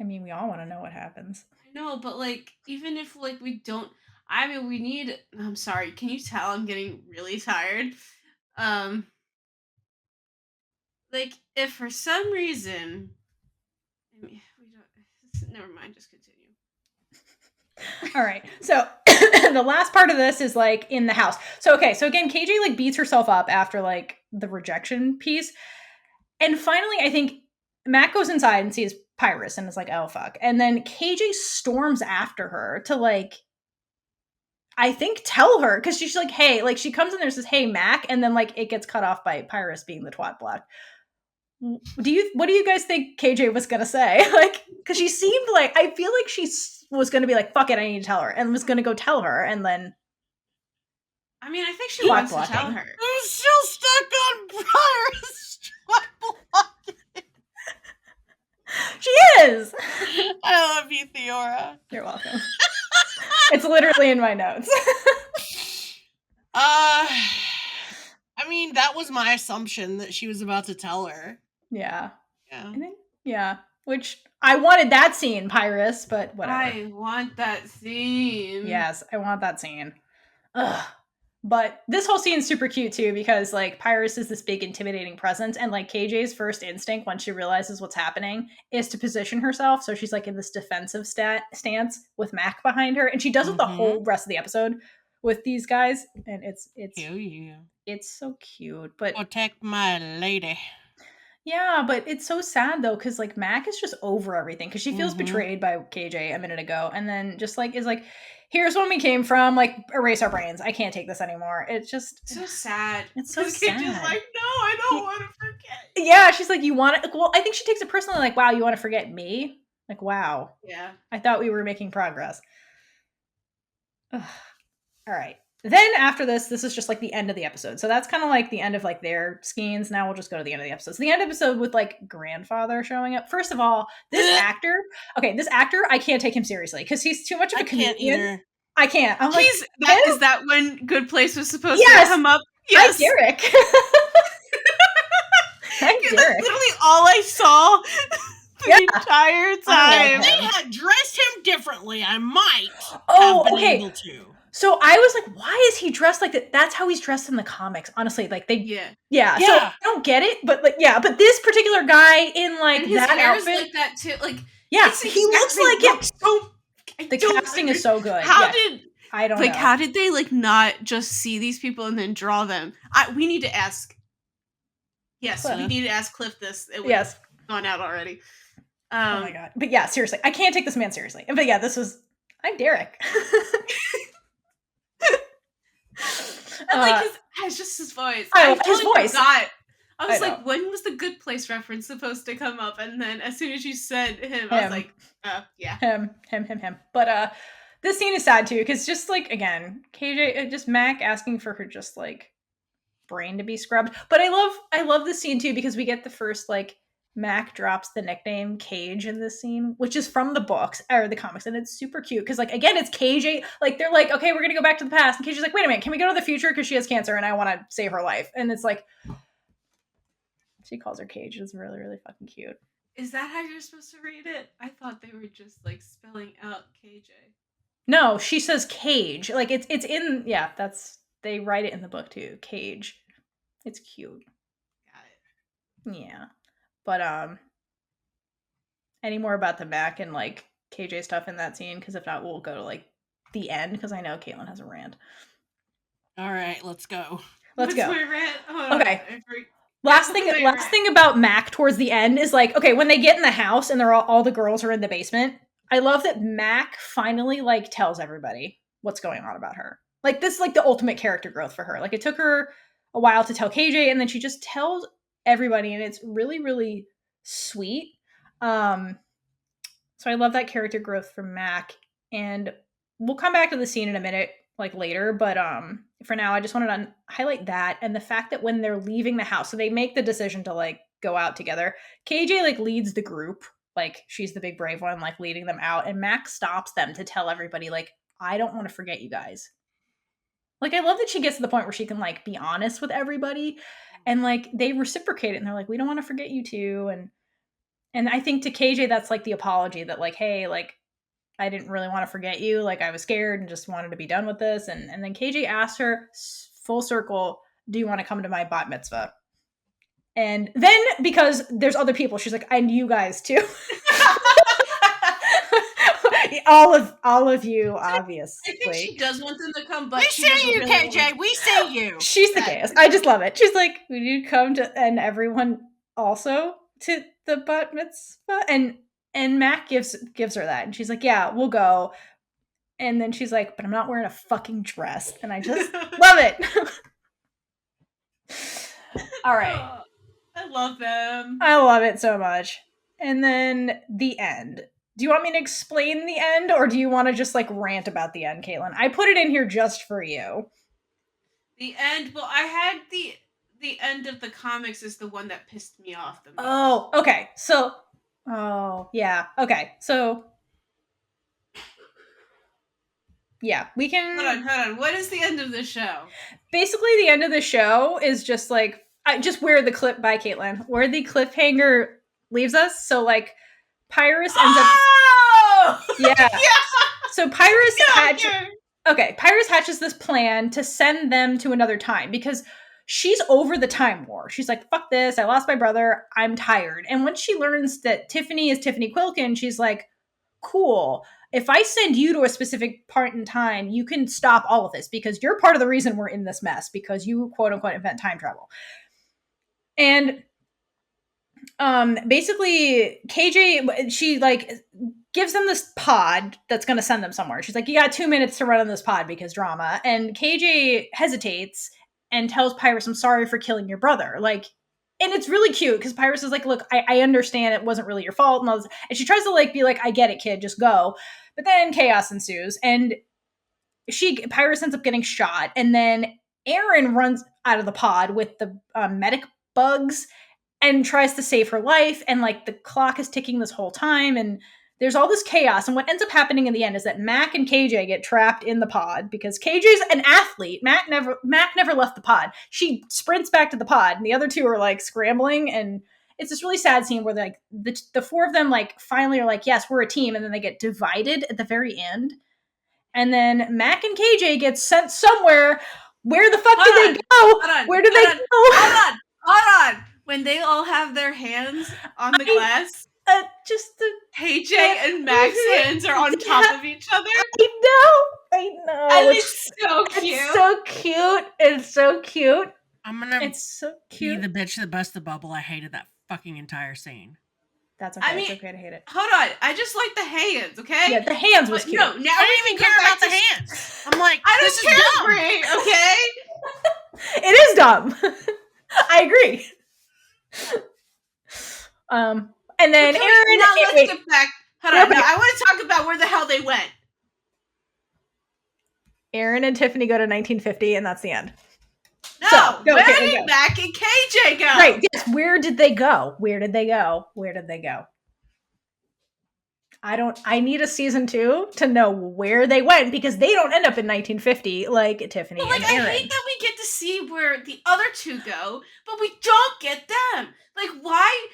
I mean, we all want to know what happens. I know, but like, even if like we don't, I mean, we need. I'm sorry. Can you tell I'm getting really tired? Like, if for some reason, I mean, we don't. Never mind. Just continue. All right. So the last part of this is like in the house. So, okay. So again, KJ like beats herself up after like the rejection piece. And finally, I think Mac goes inside and sees Pyrus and is like, oh, fuck. And then KJ storms after her to like, I think tell her, because she's like, hey, like she comes in there and says, hey, Mac. And then like it gets cut off by Pyrus being the twat block. What do you guys think KJ was gonna say? Like, because she seemed like, I feel like she was gonna be like, fuck it, I need to tell her, and was gonna go tell her, and then I mean, I think she wants to tell her. I'm still stuck on Pyrus. She is. I love you, Theora. You're welcome. It's literally in my notes. I mean, that was my assumption that she was about to tell her. Yeah. Yeah. And then, yeah. Which I wanted that scene, Pyrus, but whatever. I want that scene. Yes, I want that scene. Ugh. But this whole scene's super cute too because like Pyrus is this big intimidating presence and like KJ's first instinct when she realizes what's happening is to position herself so she's like in this defensive stance with Mac behind her and she does it the whole rest of the episode with these guys and it's Hell yeah. It's so cute. But protect my lady. yeah, but it's so sad though because like Mac is just over everything because she feels betrayed by KJ a minute ago and then just like is like here's when we came from, like, erase our brains. I can't take this anymore. It's just... so sad. It's so sad. KJ's like, no, I don't want to forget. Yeah, she's like, you want to... Well, I think she takes it personally, like, wow, you want to forget me? Like, wow. Yeah. I thought we were making progress. Ugh. All right. Then after this is just, like, the end of the episode. So that's kind of, like, the end of, like, their skeins. Now we'll just go to the end of the episode. So the end of the episode with, like, grandfather showing up. First of all, this actor, I can't take him seriously because he's too much of a comedian. Either. I can't. I'm like, is that when Good Place was supposed to come up? Yes. Hi, Derek. That's literally all I saw the entire time. If they had dressed him differently, I might have been able to. So I was like, why is he dressed like that? That's how he's dressed in the comics. Honestly, like they Yeah. So I don't get it, but like but this particular guy in like and his that hair's outfit like that too. Like he looks like it. So the casting is so good. I don't know. How did they like not just see these people and then draw them? We need to ask. Yes, we need to ask Cliff this. It would have gone out already. Oh my god. But yeah, seriously. I can't take this man seriously. But yeah, I'm Derek. And like it's just his voice. His voice. I was like, when was the Good Place reference supposed to come up? And then as soon as you said him, I was like, yeah. Him. But this scene is sad too, because just like again, KJ, just Mac asking for her just like brain to be scrubbed. But I love this scene too, because we get the first like Mac drops the nickname Cage in this scene, which is from the books or the comics, and it's super cute because like again, it's KJ. Like they're like, okay, we're gonna go back to the past, and KJ's like, wait a minute, can we go to the future because she has cancer and I want to save her life? And it's like she calls her Cage. It's really really fucking cute. Is that how you're supposed to read it? I thought they were just like spelling out KJ. No, she says Cage. Like it's in they write it in the book too. Cage. It's cute. Got it. Yeah. But any more about the Mac and like KJ stuff in that scene? Because if not, we'll go to like the end because I know Kaitlynn has a rant. All right, let's go. Let's go. My rant? Okay. Last thing about Mac towards the end is like, okay, when they get in the house and they're all the girls are in the basement. I love that Mac finally like tells everybody what's going on about her. Like this is like the ultimate character growth for her. Like it took her a while to tell KJ, and then she just tells everybody, and it's really really sweet. So I love that character growth from Mac, and we'll come back to the scene in a minute like later, but for now I just wanted to highlight that and the fact that when they're leaving the house, so they make the decision to like go out together, KJ like leads the group, like she's the big brave one like leading them out, and Mac stops them to tell everybody like, I don't want to forget you guys. Like I love that she gets to the point where she can like be honest with everybody. And like they reciprocate it and they're like, we don't want to forget you too. And I think to KJ, that's like the apology that like, hey, like I didn't really want to forget you. Like I was scared and just wanted to be done with this. And then KJ asked her full circle, do you want to come to my bat mitzvah? And then because there's other people, she's like, and you guys too. all of you, obviously. I think she does want them to come, but we see you, really KJ. We see you. She's the gayest. I just love it. She's like, would you come to, and everyone also to the bat mitzvah? And Mac gives her that, and she's like, yeah, we'll go. And then she's like, but I'm not wearing a fucking dress, and I just love it. All right. I love them. I love it so much. And then the end. Do you want me to explain the end, or do you want to just like rant about the end, Kaitlynn? I put it in here just for you. The end. Well, I had the end of the comics is the one that pissed me off the most. Oh, okay. So Oh, yeah. Okay. So, yeah, we can. Hold on. What is the end of the show? Basically, the end of the show is just like, just where the clip by Kaitlynn, where the cliffhanger leaves us. So, like, Pyrus ends up. Oh! Yeah. Yeah! So, Pyrus Yeah. Pyrus hatches this plan to send them to another time because she's over the time war. She's like, fuck this. I lost my brother. I'm tired. And once she learns that Tiffany is Tiffany Quilkin, she's like, cool. If I send you to a specific part in time, you can stop all of this because you're part of the reason we're in this mess because you quote unquote invent time travel. And basically KJ, she like gives them this pod that's going to send them somewhere. She's like, you got 2 minutes to run on this pod because drama. And KJ hesitates and tells Pyrus, I'm sorry for killing your brother. Like, and it's really cute because Pyrus is like, look, I understand it wasn't really your fault. And she tries to like be like, I get it, kid, just go. But then chaos ensues and Pyrus ends up getting shot. And then Aaron runs out of the pod with the medic bugs and tries to save her life. And like the clock is ticking this whole time. And there's all this chaos. And what ends up happening in the end is that Mac and KJ get trapped in the pod because KJ's an athlete. Mac never left the pod. She sprints back to the pod and the other two are like scrambling. And it's this really sad scene where like the four of them like finally are like, yes, we're a team. And then they get divided at the very end. And then Mac and KJ get sent somewhere. Where the fuck did they go? Where did they go? Hold on. When they all have their hands on the glass, just the KJ and Mac's hands are on top of each other. I know. And it's so cute. It's so cute. I'm gonna It's so cute. be the bitch that busts the bubble. I hated that fucking entire scene. That's okay. It's okay to hate it. Hold on. I just like the hands, okay? Yeah, the hands was cute. No, now I don't even care about the hands. I'm like, I this don't is care, dumb. Bree, okay? It is dumb. I agree. And then Aaron. Let's get back. Hold on. I want to talk about where the hell they went. Aaron and Tiffany go to 1950, and that's the end. No, where did Mac and KJ go? Right, yes, where did they go? I need a season 2 to know where they went because they don't end up in 1950 like Tiffany and Aaron. I hate that we get to see where the other two go, but we don't get them. Like, why?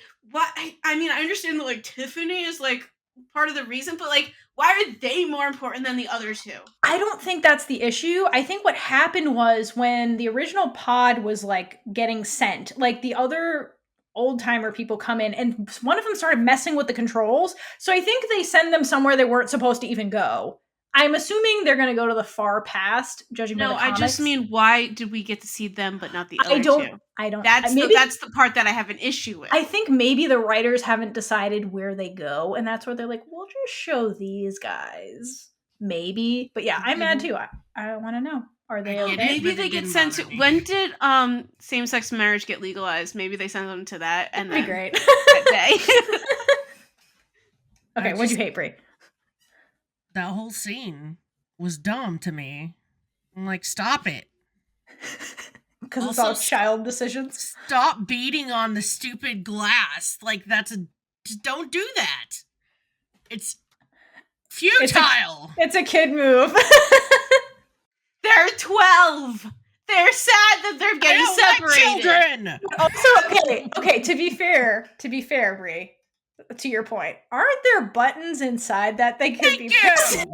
I mean, I understand that, like, Tiffany is, like, part of the reason, but, like, why are they more important than the other two? I don't think that's the issue. I think what happened was when the original pod was, like, getting sent, like, the other old-timer people come in, and one of them started messing with the controls, so I think they send them somewhere they weren't supposed to even go. I'm assuming they're going to go to the far past, judging by the comics. No, I just mean, why did we get to see them but not the other two? I don't. That's the part that I have an issue with. I think maybe the writers haven't decided where they go, and that's where they're like, we'll just show these guys. Maybe. But yeah, I'm mad too. I want to know. Are they okay? Maybe they get sent to... When did same-sex marriage get legalized? Maybe they send them to that, and that'd be great. That day. Okay, what'd you hate, Bree? That whole scene was dumb to me. I'm like, stop it. Because it's all child decisions. Stop beating on the stupid glass. Like, just don't do that. It's futile. It's a kid move. They're 12. They're sad that they're getting separated. Like children. Also, okay. To be fair, Bree. To your point, aren't there buttons inside that they could be pressed? There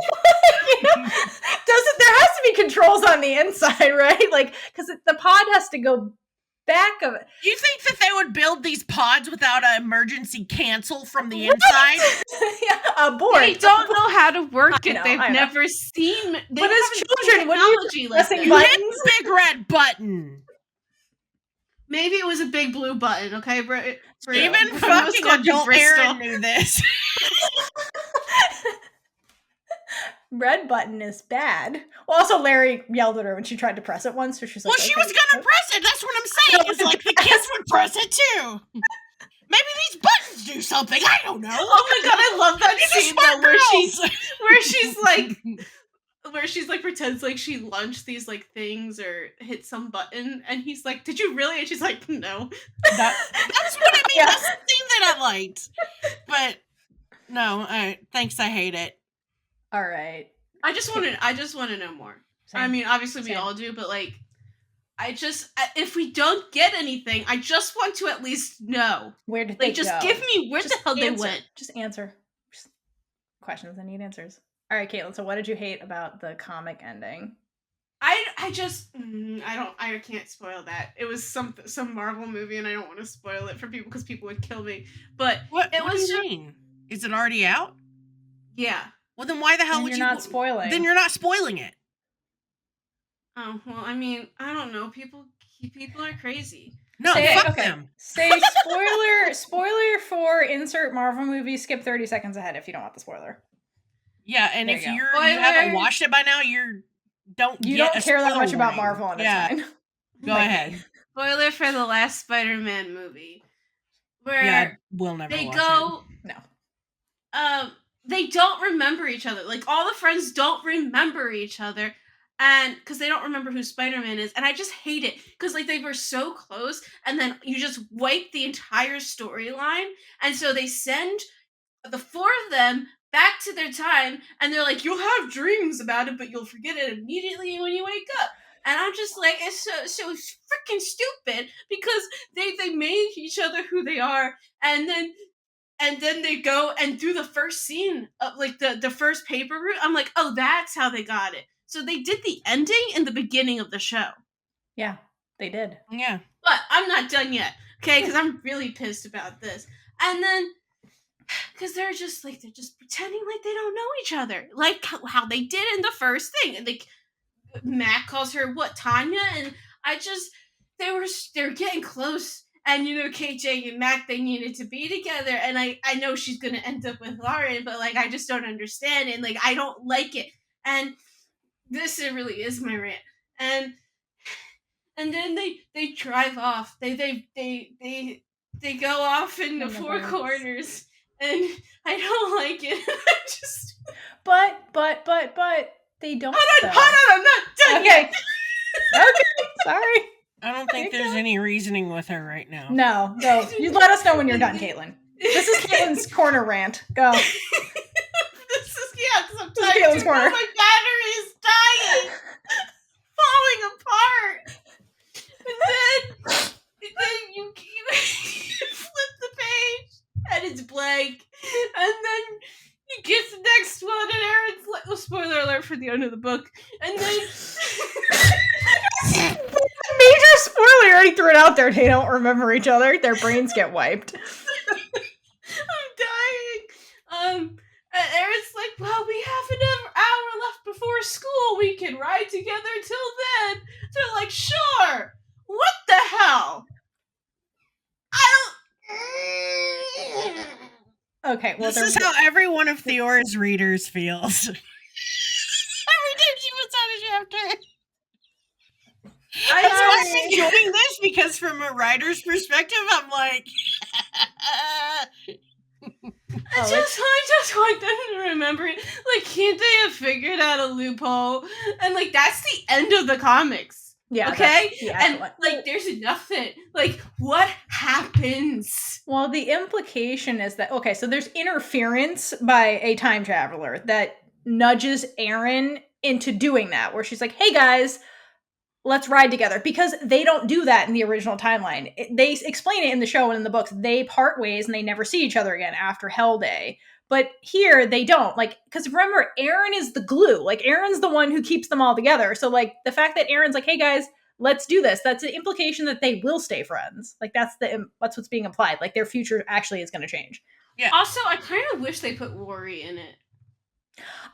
has to be controls on the inside, right? Like, because the pod has to go back of it. You think that they would build these pods without an emergency cancel from the inside? Yeah, abort. They don't know how to work it. They've never seen. But as children, when you pressing buttons, big red button. Maybe it was a big blue button, okay? Even fucking adult Aaron knew this. Red button is bad. Well, also Larry yelled at her when she tried to press it once, so she's like, well, she was gonna press it. That's what I'm saying. It's like the kids would press it too. Maybe these buttons do something. I don't know. Oh my god, I love that scene though, where she's like pretends like she launched these like things or hit some button, and he's like, "Did you really?" And she's like, "No." That's what I mean. Yeah. That's the thing that I liked. But no, thanks, I hate it. All right. I just want to know more. Same. I mean, obviously we Same. all do, but like, if we don't get anything, I just want to at least know. Where did they Like, just go? give me where Just the hell they answer. went. Just answer. Just questions that need answers. All right, Kaitlynn. So, what did you hate about the comic ending? I can't spoil that. It was some Marvel movie, and I don't want to spoil it for people because people would kill me. But What it was do you mean? Is it already out? Yeah. Well, then why the hell Then would you're you not spoiling? Then you're not spoiling it. Oh well, I mean, I don't know. People are crazy. No, fuck them. Say spoiler for insert Marvel movie. Skip 30 seconds ahead if you don't want the spoiler. Yeah, and There if you go. you haven't watched it by now, you don't care that much about warning. Marvel, and Yeah. it's fine. Go ahead. Spoiler for the last Spider-Man movie, where Yeah, we'll never they watch go. No. They don't remember each other. Like, all the friends don't remember each other, and because they don't remember who Spider-Man is, and I just hate it because like they were so close, and then you just wipe the entire storyline, and so they send the four of them back to their time, and they're like, you'll have dreams about it, but you'll forget it immediately when you wake up. And I'm just like, it's so freaking stupid because they made each other who they are, and then they go and do the first scene of like the first paper route. I'm like, oh, that's how they got it. So they did the ending in the beginning of the show. Yeah, they did. Yeah. But I'm not done yet, okay? Because I'm really pissed about this. And then, because they're just pretending like they don't know each other, like how they did in the first thing. And like Mac calls her Tanya, and they're getting close. And you know, KJ and Mac, they needed to be together, and I know she's gonna end up with Lauren, but like I just don't understand, and like I don't like it. And this really is my rant. And then they drive off. They go off in the four corners, and I don't like it. I just But they don't. Hold on, I'm not done yet. Okay, sorry. I don't think there's any reasoning with her right now. No. You let us know when you're done, Kaitlynn. This is Caitlynn's corner rant. Go. This is because I'm This is tired. Caitlynn's corner. My battery is dying, falling apart. And then you flip the page, and it's blank. And then you get the next one, and Aaron's like, oh, spoiler alert for the end of the book. And then Major spoiler, you already threw it out there. They don't remember each other. Their brains get wiped. I'm dying. And Aaron's like, well, we have an hour left before school. We can ride together till then. They're like, sure. What the hell? Okay, well, this is how every one of Theora's readers feels. Every time she puts out a chapter. That's why I'm enjoying this, because from a writer's perspective, I'm like, I just want them to remember it. Like, can't they have figured out a loophole? And like, that's the end of the comics. Yeah. Okay. And like, there's nothing. Like, what happens? Well, the implication is that so there's interference by a time traveler that nudges Aaron into doing that, where she's like, "Hey guys, let's ride together," because they don't do that in the original timeline. They explain it in the show and in the books. They part ways and they never see each other again after Hell Day. But here they don't, like, because remember, Aaron is the glue. Like, Aaron's the one who keeps them all together. So like the fact that Aaron's like, "Hey guys, let's do this," that's an implication that they will stay friends. Like, that's what's being implied. Like, their future actually is going to change. Yeah. Also, I kind of wish they put Rory in it.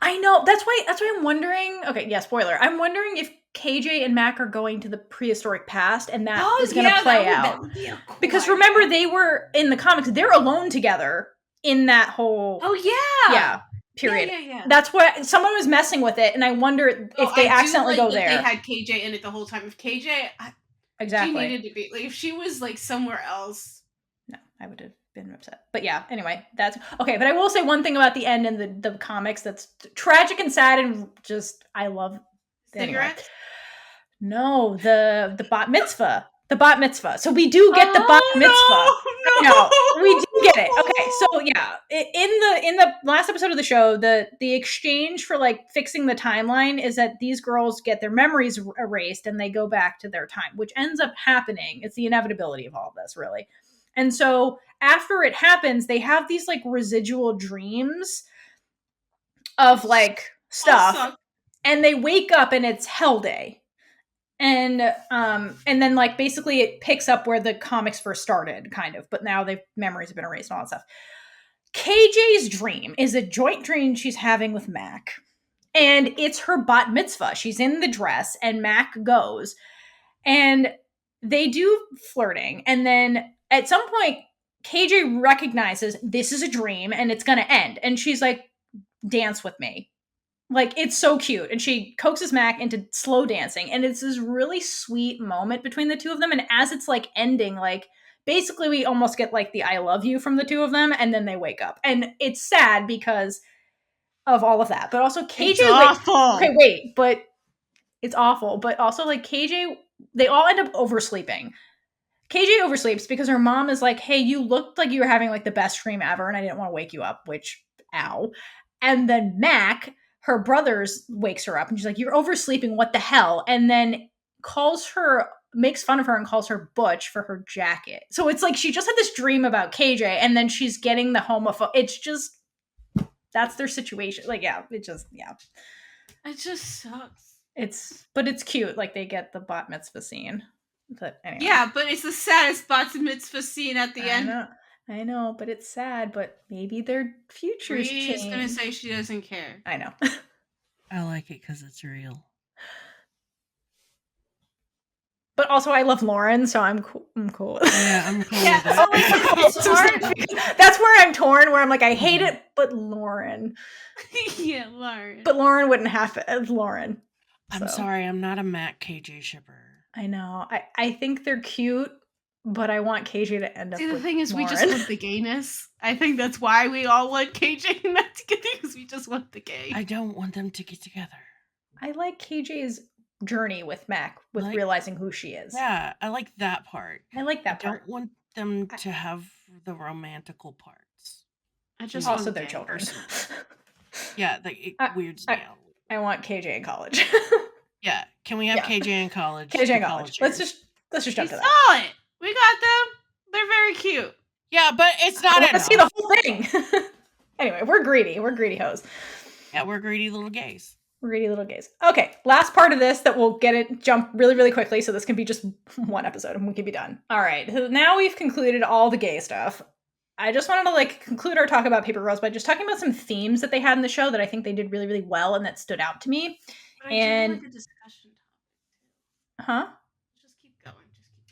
I know. That's why I'm wondering. Okay, yeah, spoiler. I'm wondering if KJ and Mac are going to the prehistoric past, and that is going to play out. Because remember, they were in the comics. They're alone together in that whole. Oh yeah. Period. Yeah. That's why someone was messing with it, and I wonder if they accidentally go there. They had KJ in it the whole time. If KJ, exactly, she needed to be like, if she was like somewhere else. No, I would have been upset. But yeah, anyway, that's okay. But I will say one thing about the end and the comics that's tragic and sad, and just I love. Cigarettes? Anyway. No, the bat mitzvah. The bat mitzvah. So we do get the bat mitzvah. No, we do get it. Okay, so yeah, in the last episode of the show, the exchange for like fixing the timeline is that these girls get their memories erased and they go back to their time, which ends up happening. It's the inevitability of all of this, really. And so after it happens, they have these like residual dreams of like stuff, and they wake up and it's Hell Day. And then like basically it picks up where the comics first started, kind of, but now the memories have been erased and all that stuff. KJ's dream is a joint dream she's having with Mac, and it's her bat mitzvah. She's in the dress and Mac goes, and they do flirting, and then at some point KJ recognizes this is a dream and it's gonna end, and she's like, dance with me. Like, it's so cute. And she coaxes Mac into slow dancing. And it's this really sweet moment between the two of them. And as it's like ending, like basically we almost get like the I love you from the two of them. And then they wake up. And it's sad because of all of that. But also KJ. It's awful. Okay, wait. But it's awful. But also like KJ, they all end up oversleeping. KJ oversleeps because her mom is like, hey, you looked like you were having like the best dream ever. And I didn't want to wake you up, which, ow. And then Mac, her brother's wakes her up and she's like, you're oversleeping, what the hell? And then makes fun of her and calls her butch for her jacket. So it's like she just had this dream about KJ and then she's getting the homophobe. It's just, that's their situation. Like, yeah. It just sucks. But it's cute. Like they get the bat mitzvah scene. But anyway. Yeah, but it's the saddest bat mitzvah scene at the end. I know, but it's sad, but maybe their futures change. She's gonna say she doesn't care. I know. I like it because it's real. But also, I love Lauren, so I'm cool. Yeah, I'm cool with that. It's hard. That's where I'm torn, where I'm like, I hate it, but Lauren. Yeah, Lauren. But Lauren wouldn't have it as Lauren. I'm sorry, I'm not a Mac KJ shipper. I know. I think they're cute, but I want KJ to end up. See, the thing is, Lauren. we just want the gayness. I think that's why we all want KJ and Matt together, because we just want the gay. I don't want them to get together. I like KJ's journey with Mac, with realizing who she is. Yeah, I like that part. I like that part. I don't want them to have the romantical parts. I just also want their children. Yeah, it weirds me out. I want KJ in college. Yeah, can we have KJ in college? KJ in college. Let's just jump to that. Saw it. We got them. They're very cute. Yeah, but it's not enough. Let's see the whole thing. Anyway, we're greedy. We're greedy hoes. Yeah, we're greedy little gays. We're greedy little gays. Okay, last part of this that we'll jump really, really quickly, so this can be just one episode and we can be done. All right, so now we've concluded all the gay stuff. I just wanted to conclude our talk about Paper Girls by just talking about some themes that they had in the show that I think they did really, really well and that stood out to me. But I do like a discussion topic. Huh? Just keep going.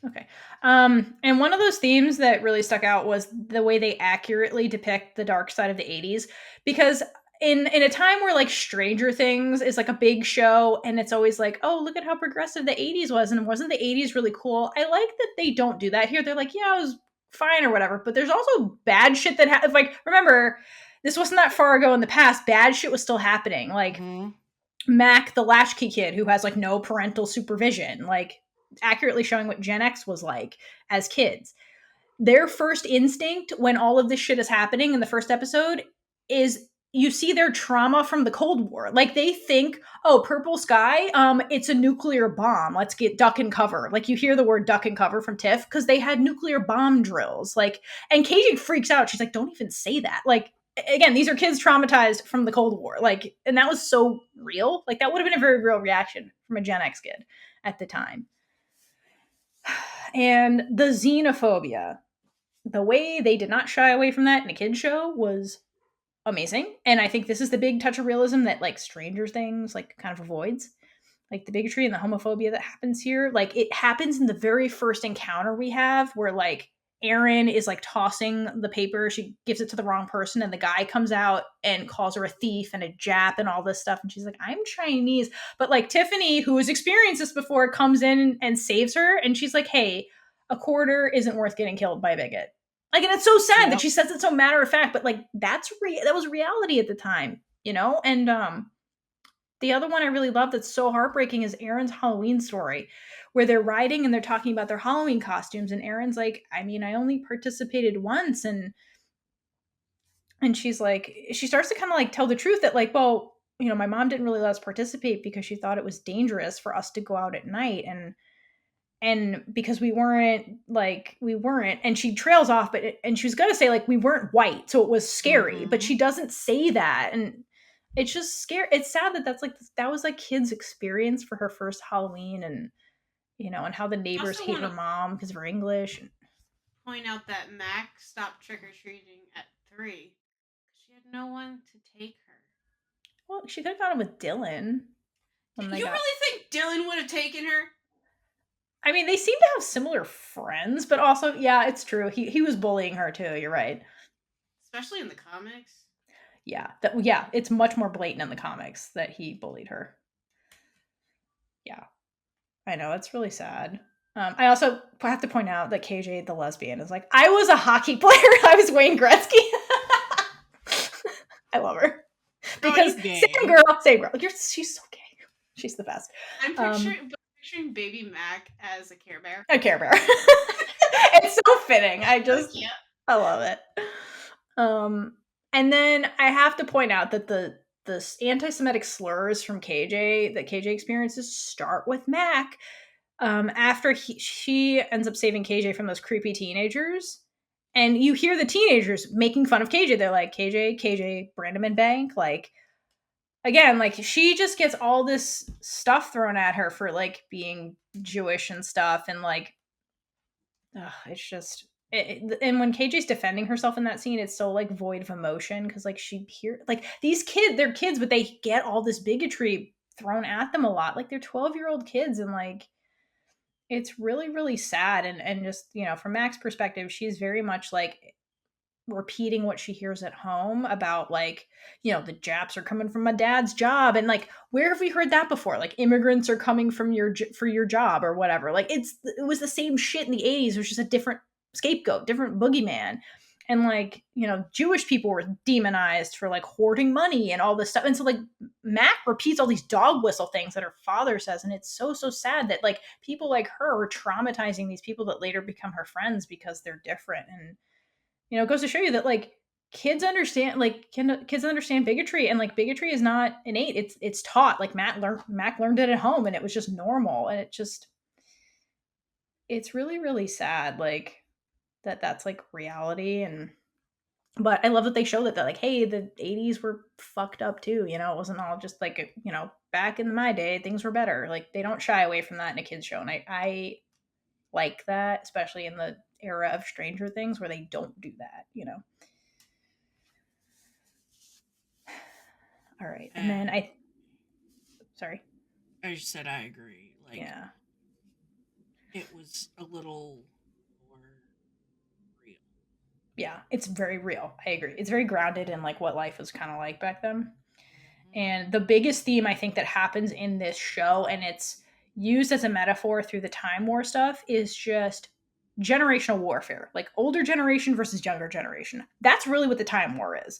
Okay. And one of those themes that really stuck out was the way they accurately depict the dark side of the 80s. Because in a time where Stranger Things is a big show and it's always oh, look at how progressive the 80s was, and wasn't the 80s really cool? I like that they don't do that here. They're yeah, it was fine or whatever, but there's also bad shit that remember, this wasn't that far ago in the past. Bad shit was still happening. Mac, the latchkey kid who has no parental supervision, accurately showing what Gen X was like as kids. Their first instinct when all of this shit is happening in the first episode is you see their trauma from the Cold War. They think, oh, purple sky, it's a nuclear bomb. Let's get duck and cover. You hear the word duck and cover from Tiff because they had nuclear bomb drills. And KJ freaks out. She's don't even say that. Again, these are kids traumatized from the Cold War. And that was so real. That would have been a very real reaction from a Gen X kid at the time. And the xenophobia, the way they did not shy away from that in a kid's show was amazing. And I think this is the big touch of realism that Stranger Things kind of avoids. The bigotry and the homophobia that happens here. It happens in the very first encounter we have where Erin is tossing the paper. She gives it to the wrong person and the guy comes out and calls her a thief and a Jap and all this stuff. And she's I'm Chinese. But Tiffany, who has experienced this before, comes in and saves her. And she's hey, a quarter isn't worth getting killed by a bigot. And it's so sad that she says it so matter of fact, but that was reality at the time, you know? And The other one I really love that's so heartbreaking is Erin's Halloween story, where they're riding and they're talking about their Halloween costumes, and Erin's like, I mean, I only participated once, and she's like, she starts to kind of like tell the truth that like, well, you know, my mom didn't really let us participate because she thought it was dangerous for us to go out at night, and because we weren't, and she trails off, and she was gonna say like we weren't white, so it was scary, but she doesn't say that, and it's just scary. It's sad that that was like kids' experience for her first Halloween, and you know, and how the I neighbors also hate want her to mom because of her English. point out that Mac stopped trick or treating at 3 because she had no one to take her. Well, she could have gone with Dylan when they You got. really think Dylan would have taken her? I mean, they seem to have similar friends, but also, yeah, it's true. He was bullying her too. You're right. Especially in the comics. Yeah, it's much more blatant in the comics that he bullied her. Yeah, I know, it's really sad. I also have to point out that KJ, the lesbian, is like, I was a hockey player. I was Wayne Gretzky. I love her because same girl. She's so gay. She's the best. I'm picturing baby Mac as a Care Bear. A Care Bear. It's so fitting. I love it. And then I have to point out that the anti-Semitic slurs from KJ that KJ experiences start with Mac. After she ends up saving KJ from those creepy teenagers, and you hear the teenagers making fun of KJ. They're like, KJ, Brandeman Bank. Like, again, like she just gets all this stuff thrown at her for like being Jewish and stuff, and like, it's just. And when KJ's defending herself in that scene, it's so like void of emotion because like like these kids, they're kids, but they get all this bigotry thrown at them a lot. Like they're 12-year-old kids, and like it's really, really sad. And just, you know, from Mac's perspective, she's very much like repeating what she hears at home about like, you know, the Japs are coming from my dad's job, and like, where have we heard that before? Like immigrants are coming from for your job or whatever. Like it was the same shit in the 80s. It was just a different scapegoat, different boogeyman. And like, you know, Jewish people were demonized for like hoarding money and all this stuff. And so like Mac repeats all these dog whistle things that her father says, and it's so sad that like people like her are traumatizing these people that later become her friends because they're different. And you know, it goes to show you that like kids understand bigotry, and like bigotry is not innate. It's taught. Like Mac learned it at home, and it was just normal. And it's really, really sad like that's like reality. And but I love that they show that like, hey, the 80s were fucked up too. You know, it wasn't all just like, you know, back in my day things were better. Like they don't shy away from that in a kids show, and I like that, especially in the era of Stranger Things where they don't do that, you know. All right. And then I just said I agree. Like, yeah. It was a little more real. Yeah, it's very real. I agree. It's very grounded in like what life was kind of like back then. And the biggest theme I think that happens in this show, and it's used as a metaphor through the Time War stuff, is just generational warfare. Like older generation versus younger generation. That's really what the Time War is.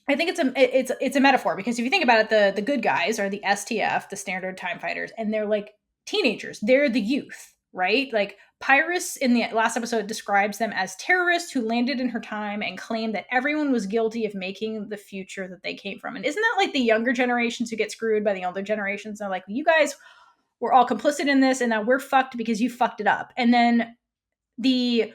I think it's a metaphor because if you think about it, the good guys are the STF, the Standard Time Fighters, and they're like teenagers. They're the youth, right? Like Pyrrhus in the last episode describes them as terrorists who landed in her time and claimed that everyone was guilty of making the future that they came from. And isn't that like the younger generations who get screwed by the older generations? They're like, you guys were all complicit in this, and now we're fucked because you fucked it up. And then the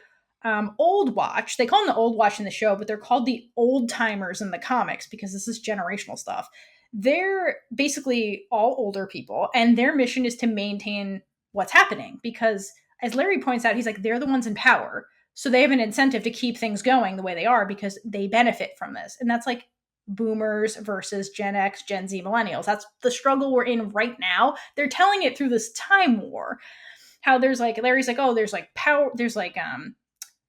Old Watch, they call them the Old Watch in the show, but they're called the Old Timers in the comics because this is generational stuff. They're basically all older people, and their mission is to maintain what's happening because, as Larry points out, he's like, they're the ones in power. So they have an incentive to keep things going the way they are because they benefit from this. And that's like boomers versus Gen X, Gen Z, millennials. That's the struggle we're in right now. They're telling it through this time war. How there's like, Larry's like, oh, there's like power, there's like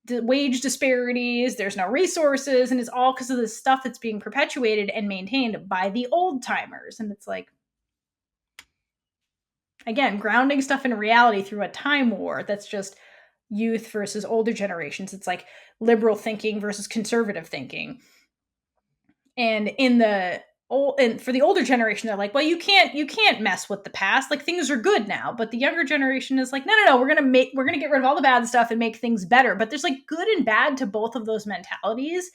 the wage disparities, there's no resources, and it's all because of this stuff that's being perpetuated and maintained by the old timers. And it's like, again, grounding stuff in reality through a time war that's just youth versus older generations. It's like liberal thinking versus conservative thinking. And in the and for the older generation, they're like, well, you can't mess with the past. Like, things are good now. But the younger generation is like, no, we're gonna get rid of all the bad stuff and make things better. But there's like good and bad to both of those mentalities.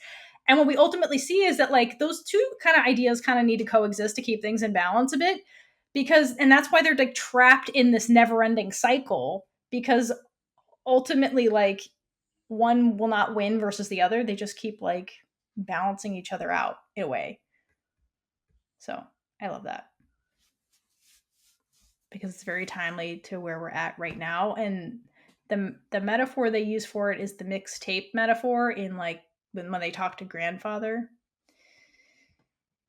And what we ultimately see is that like those two kind of ideas kind of need to coexist to keep things in balance a bit. And that's why they're like trapped in this never-ending cycle, because ultimately like one will not win versus the other. They just keep like balancing each other out in a way. So I love that, because it's very timely to where we're at right now. And the metaphor they use for it is the mixtape metaphor in like when they talk to grandfather.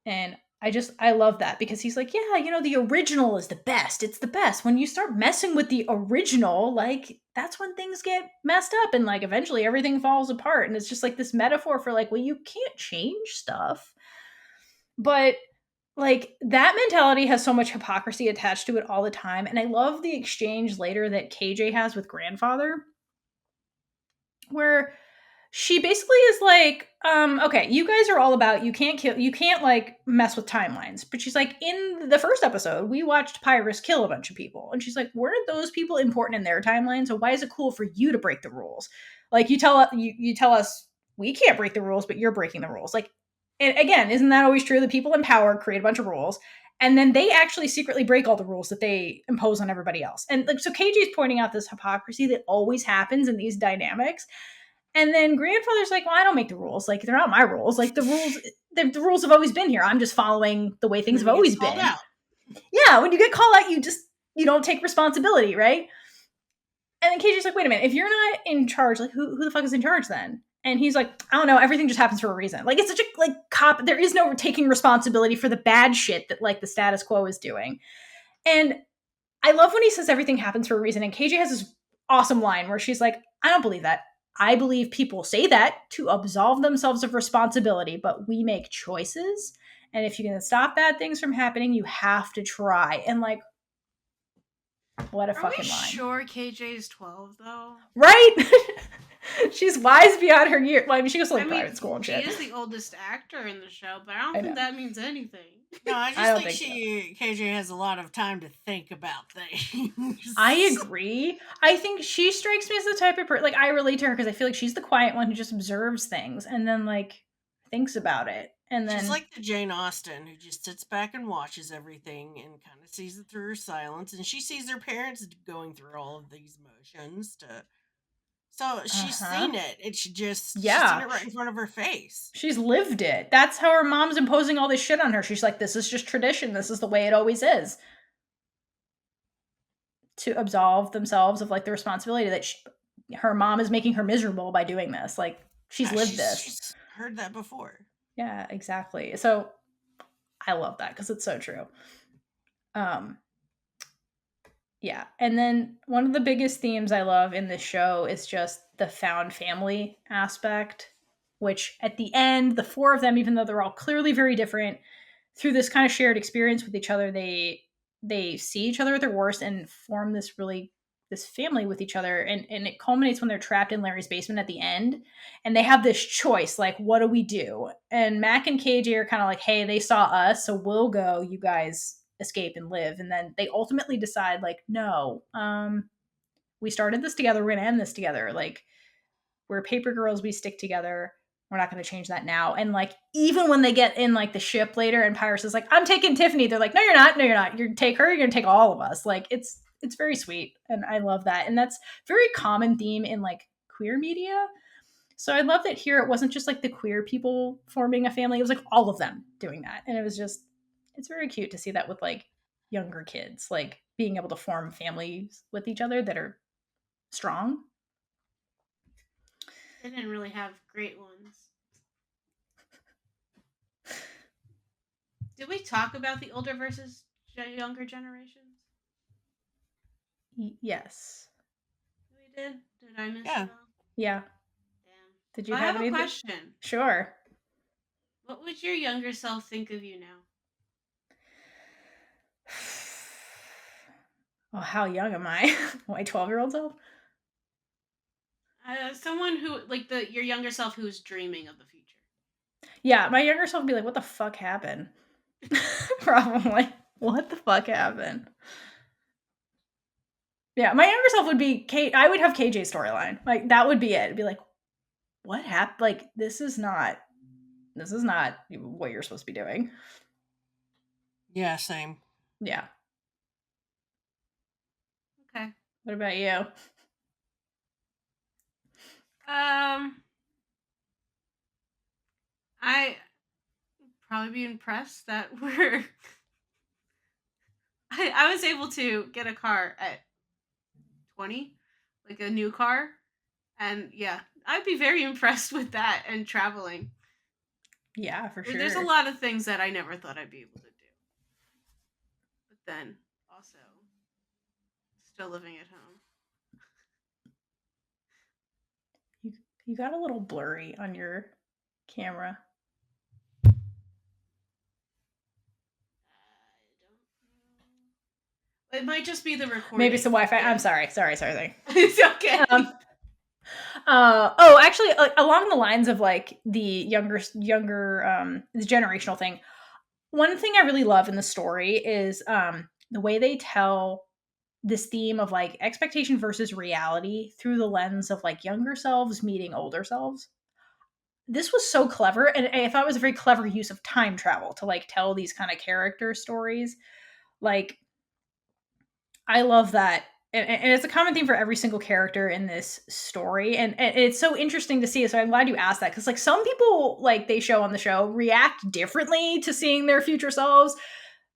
And I love that, because he's like, yeah, the original is the best. It's the best. When you start messing with the original, like that's when things get messed up and like eventually everything falls apart. And it's just like this metaphor for like, well, you can't change stuff. But like that mentality has so much hypocrisy attached to it all the time. And I love the exchange later that KJ has with grandfather, where she basically is like, okay, you guys are all about you can't like mess with timelines. But she's like, in the first episode, we watched Pyrus kill a bunch of people. And she's like, weren't those people important in their timeline? So why is it cool for you to break the rules? Like you tell us we can't break the rules, but you're breaking the rules. Like, and again, isn't that always true? The people in power create a bunch of rules, and then they actually secretly break all the rules that they impose on everybody else. And like, so KJ is pointing out this hypocrisy that always happens in these dynamics. And then grandfather's like, well, I don't make the rules. Like, they're not my rules. Like, the rules have always been here. I'm just following the way things have always been. Out. Yeah, when you get called out, you don't take responsibility, right? And then KJ's like, wait a minute, if you're not in charge, like, who the fuck is in charge then? And he's like, I don't know, everything just happens for a reason. Like, it's such a, like, cop, there is no taking responsibility for the bad shit that, like, the status quo is doing. And I love when he says everything happens for a reason. And KJ has this awesome line where she's like, I don't believe that. I believe people say that to absolve themselves of responsibility, but we make choices. And if you're going to stop bad things from happening, you have to try. And like, what a fucking line. Sure KJ is 12 though? Right? She's wise beyond her years. Well, I mean, she goes to like private school and shit. She is the oldest actor in the show, but I don't think that means anything. No, I just think KJ has a lot of time to think about things. I agree. I think she strikes me as the type of person, like, I relate to her because I feel like she's the quiet one who just observes things and then like thinks about it. And then she's like the Jane Austen who just sits back and watches everything and kind of sees it through her silence. And she sees her parents going through all of these motions so she's seen it. It's just she's seen it right in front of her face. She's lived it. That's how her mom's imposing all this shit on her. She's like, this is just tradition. This is the way it always is. To absolve themselves of like the responsibility that her mom is making her miserable by doing this. Like, she's lived this. She's heard that before. Yeah, exactly. So I love that because it's so true. Yeah. And then one of the biggest themes I love in this show is just the found family aspect, which at the end, the four of them, even though they're all clearly very different, through this kind of shared experience with each other, they see each other at their worst and form this family with each other. And it culminates when they're trapped in Larry's basement at the end. And they have this choice, like, what do we do? And Mac and KJ are kind of like, hey, they saw us, so we'll go, you guys escape and live. And then they ultimately decide, like, no, we started this together, we're gonna end this together. Like, we're paper girls, we stick together, we're not gonna change that now. And like, even when they get in like the ship later and Pyrus is like, I'm taking Tiffany, they're like, no you're not, you take her, you're gonna take all of us. Like, it's very sweet, and I love that. And that's very common theme in like queer media. So I love that here it wasn't just like the queer people forming a family, it was like all of them doing that. And it was just, it's very cute to see that with like younger kids, like being able to form families with each other that are strong. They didn't really have great ones. Did we talk about the older versus younger generations? Yes. We did? Did I miss it all? Yeah. Damn. Did you have anything? a question? Sure. What would your younger self think of you now? Well, how young am I? My 12-year-old self? Someone who, like, your younger self who's dreaming of the future. Yeah, my younger self would be like, what the fuck happened? Probably. What the fuck happened? Yeah, my younger self would be I would have KJ's storyline. Like that would be it. It'd be like, what happened? Like this is not what you're supposed to be doing. Yeah, same. Yeah. Okay. What about you? I probably be impressed that I was able to get a car at 20, like a new car, and yeah, I'd be very impressed with that and traveling. Yeah, for sure. There's a lot of things that I never thought I'd be able to do, but then also still living at home. You got a little blurry on your camera. It might just be the recording. Maybe it's the Wi-Fi. Yeah. I'm sorry. It's okay. Actually, along the lines of like the younger, the generational thing. One thing I really love in the story is the way they tell this theme of like expectation versus reality through the lens of like younger selves meeting older selves. This was so clever, and I thought it was a very clever use of time travel to like tell these kind of character stories. Like, I love that. And it's a common theme for every single character in this story. And it's so interesting to see. So I'm glad you asked that. Because like some people like they show on the show react differently to seeing their future selves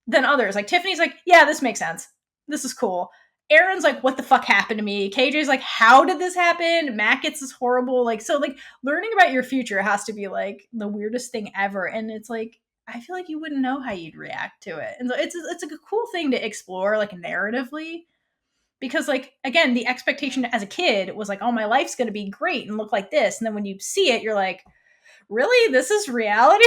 than others. Like Tiffany's like, yeah, this makes sense. This is cool. Aaron's like, what the fuck happened to me? KJ's like, how did this happen? Matt gets this horrible, like, so like learning about your future has to be like the weirdest thing ever. And it's like, I feel like you wouldn't know how you'd react to it. And so it's a cool thing to explore like narratively. Because like again, the expectation as a kid was like, oh, my life's gonna be great and look like this. And then when you see it, you're like, really? This is reality?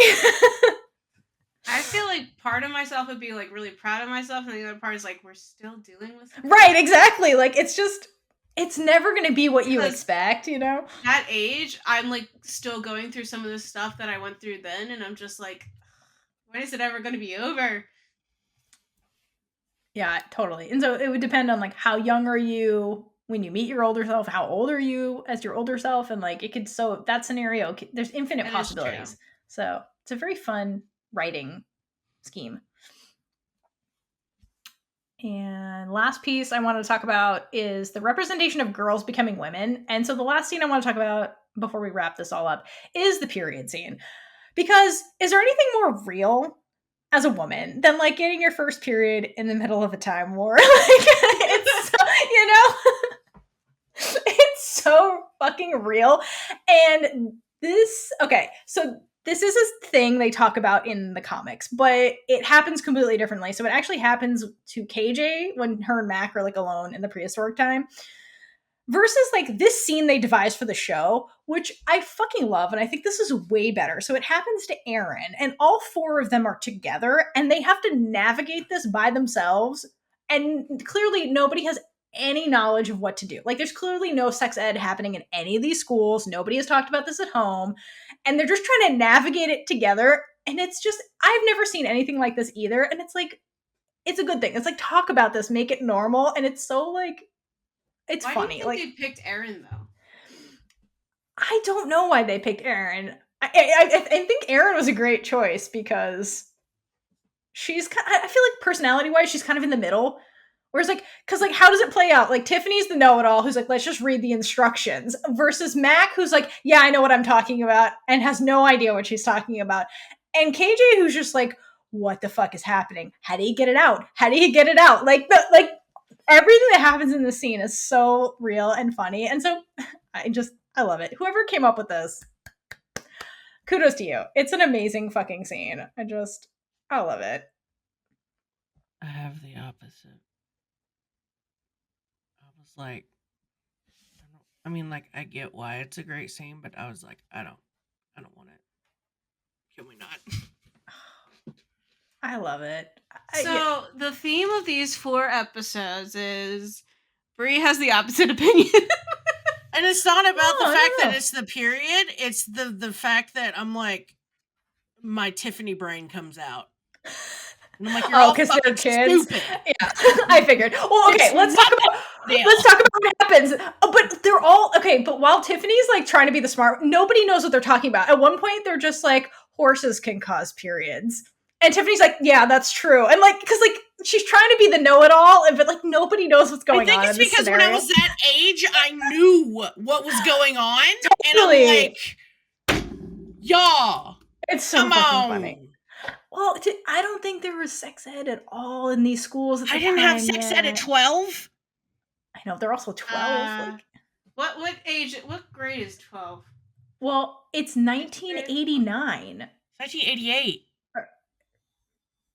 I feel like part of myself would be like really proud of myself, and the other part is like we're still dealing with something. Right, exactly. Like it's never going to be what you expect, you know? That age, I'm like still going through some of the stuff that I went through then, and I'm just like, when is it ever going to be over? Yeah, totally. And so it would depend on like how young are you when you meet your older self, how old are you as your older self, and like it could, so that scenario, there's infinite That is possibilities. true. So it's a very fun writing scheme. And last piece I want to talk about is the representation of girls becoming women. And so the last scene I want to talk about before we wrap this all up is the period scene. Because is there anything more real as a woman than like getting your first period in the middle of a time war? Like it's so, you know, it's so fucking real. And this, okay, so this is a thing they talk about in the comics, but it happens completely differently. So it actually happens to KJ when her and Mac are like alone in the prehistoric time. Versus like this scene they devised for the show, which I fucking love. And I think this is way better. So it happens to Aaron, and all four of them are together and they have to navigate this by themselves. And clearly nobody has any knowledge of what to do. Like there's clearly no sex ed happening in any of these schools. Nobody has talked about this at home. And they're just trying to navigate it together. And it's just, I've never seen anything like this either. And it's like, it's a good thing. It's like, talk about this, make it normal. And it's so like, it's Why funny. Do you think like they picked Aaron though? I don't know why they picked Aaron. I think Aaron was a great choice because she's kind of, I feel like personality wise she's kind of in the middle. Whereas like, because like how does it play out? Like Tiffany's the know-it-all who's like, let's just read the instructions, versus Mac who's like, yeah, I know what I'm talking about and has no idea what she's talking about, and KJ who's just like, what the fuck is happening? How do you get it out? How do you get it out? Like everything that happens in this scene is so real and funny. And so I love it. Whoever came up with this, kudos to you. It's an amazing fucking scene. I love it. I have the opposite. I was like, I mean, like, I get why it's a great scene, but I was like, I don't want it. Can we not? I love it. So the theme of these 4 episodes is Bree has the opposite opinion. And it's not about the fact that it's the period. It's the fact that I'm like, my Tiffany brain comes out. And I'm like, you're all because they're fucking kids. stupid. Yeah, I figured. Well, okay, let's talk about what happens. Oh, but they're all okay. But while Tiffany's like trying to be the smart, nobody knows what they're talking about. At one point, they're just like, horses can cause periods, and Tiffany's like, yeah, that's true. And like, because like she's trying to be the know-it-all, but like nobody knows what's going on. I think it's because when I was that age, I knew what was going on, totally. And I'm like, y'all, it's so fucking funny. Well, I don't think there was sex ed at all in these schools. I didn't have sex ed at 12. I know, they're also 12. What age? What grade is 12? Well, it's 1989. 1988.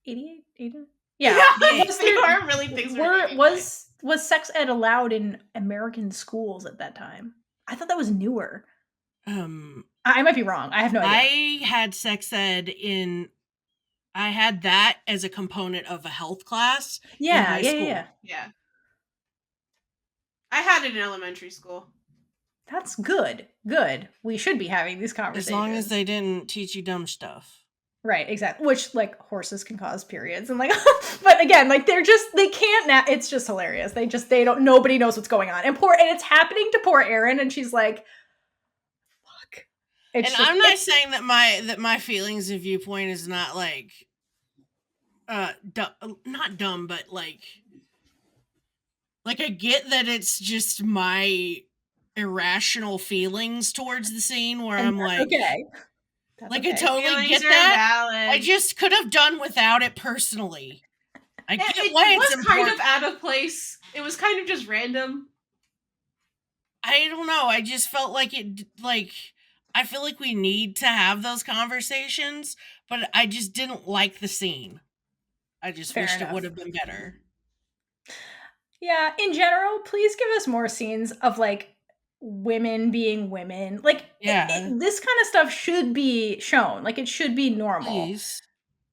88? 89? Yeah, Yeah. really things was sex ed allowed in American schools at that time? I thought that was newer. I might be wrong. I have no idea. I had sex ed I had that as a component of a health class. Yeah, in high school. Yeah. I had it in elementary school. That's good. Good. We should be having these conversations. As long as they didn't teach you dumb stuff. Right, exactly. Which, like, horses can cause periods. And, like, but again, like, they can't now. It's just hilarious. Nobody knows what's going on. And it's happening to poor Erin, and she's like, fuck. I'm not saying that my feelings and viewpoint is not, like, not dumb, but, like, I get that it's just my irrational feelings towards the scene where I'm like, okay. I totally get that. Valid. I just could have done without it personally. I get it why was it's kind of out of place. It was kind of just random. I don't know. I just felt like I feel like we need to have those conversations, but I just didn't like the scene. I just wished it would have been better. Yeah, in general, please give us more scenes of like women being women. Like, this kind of stuff should be shown. Like, it should be normal. Please.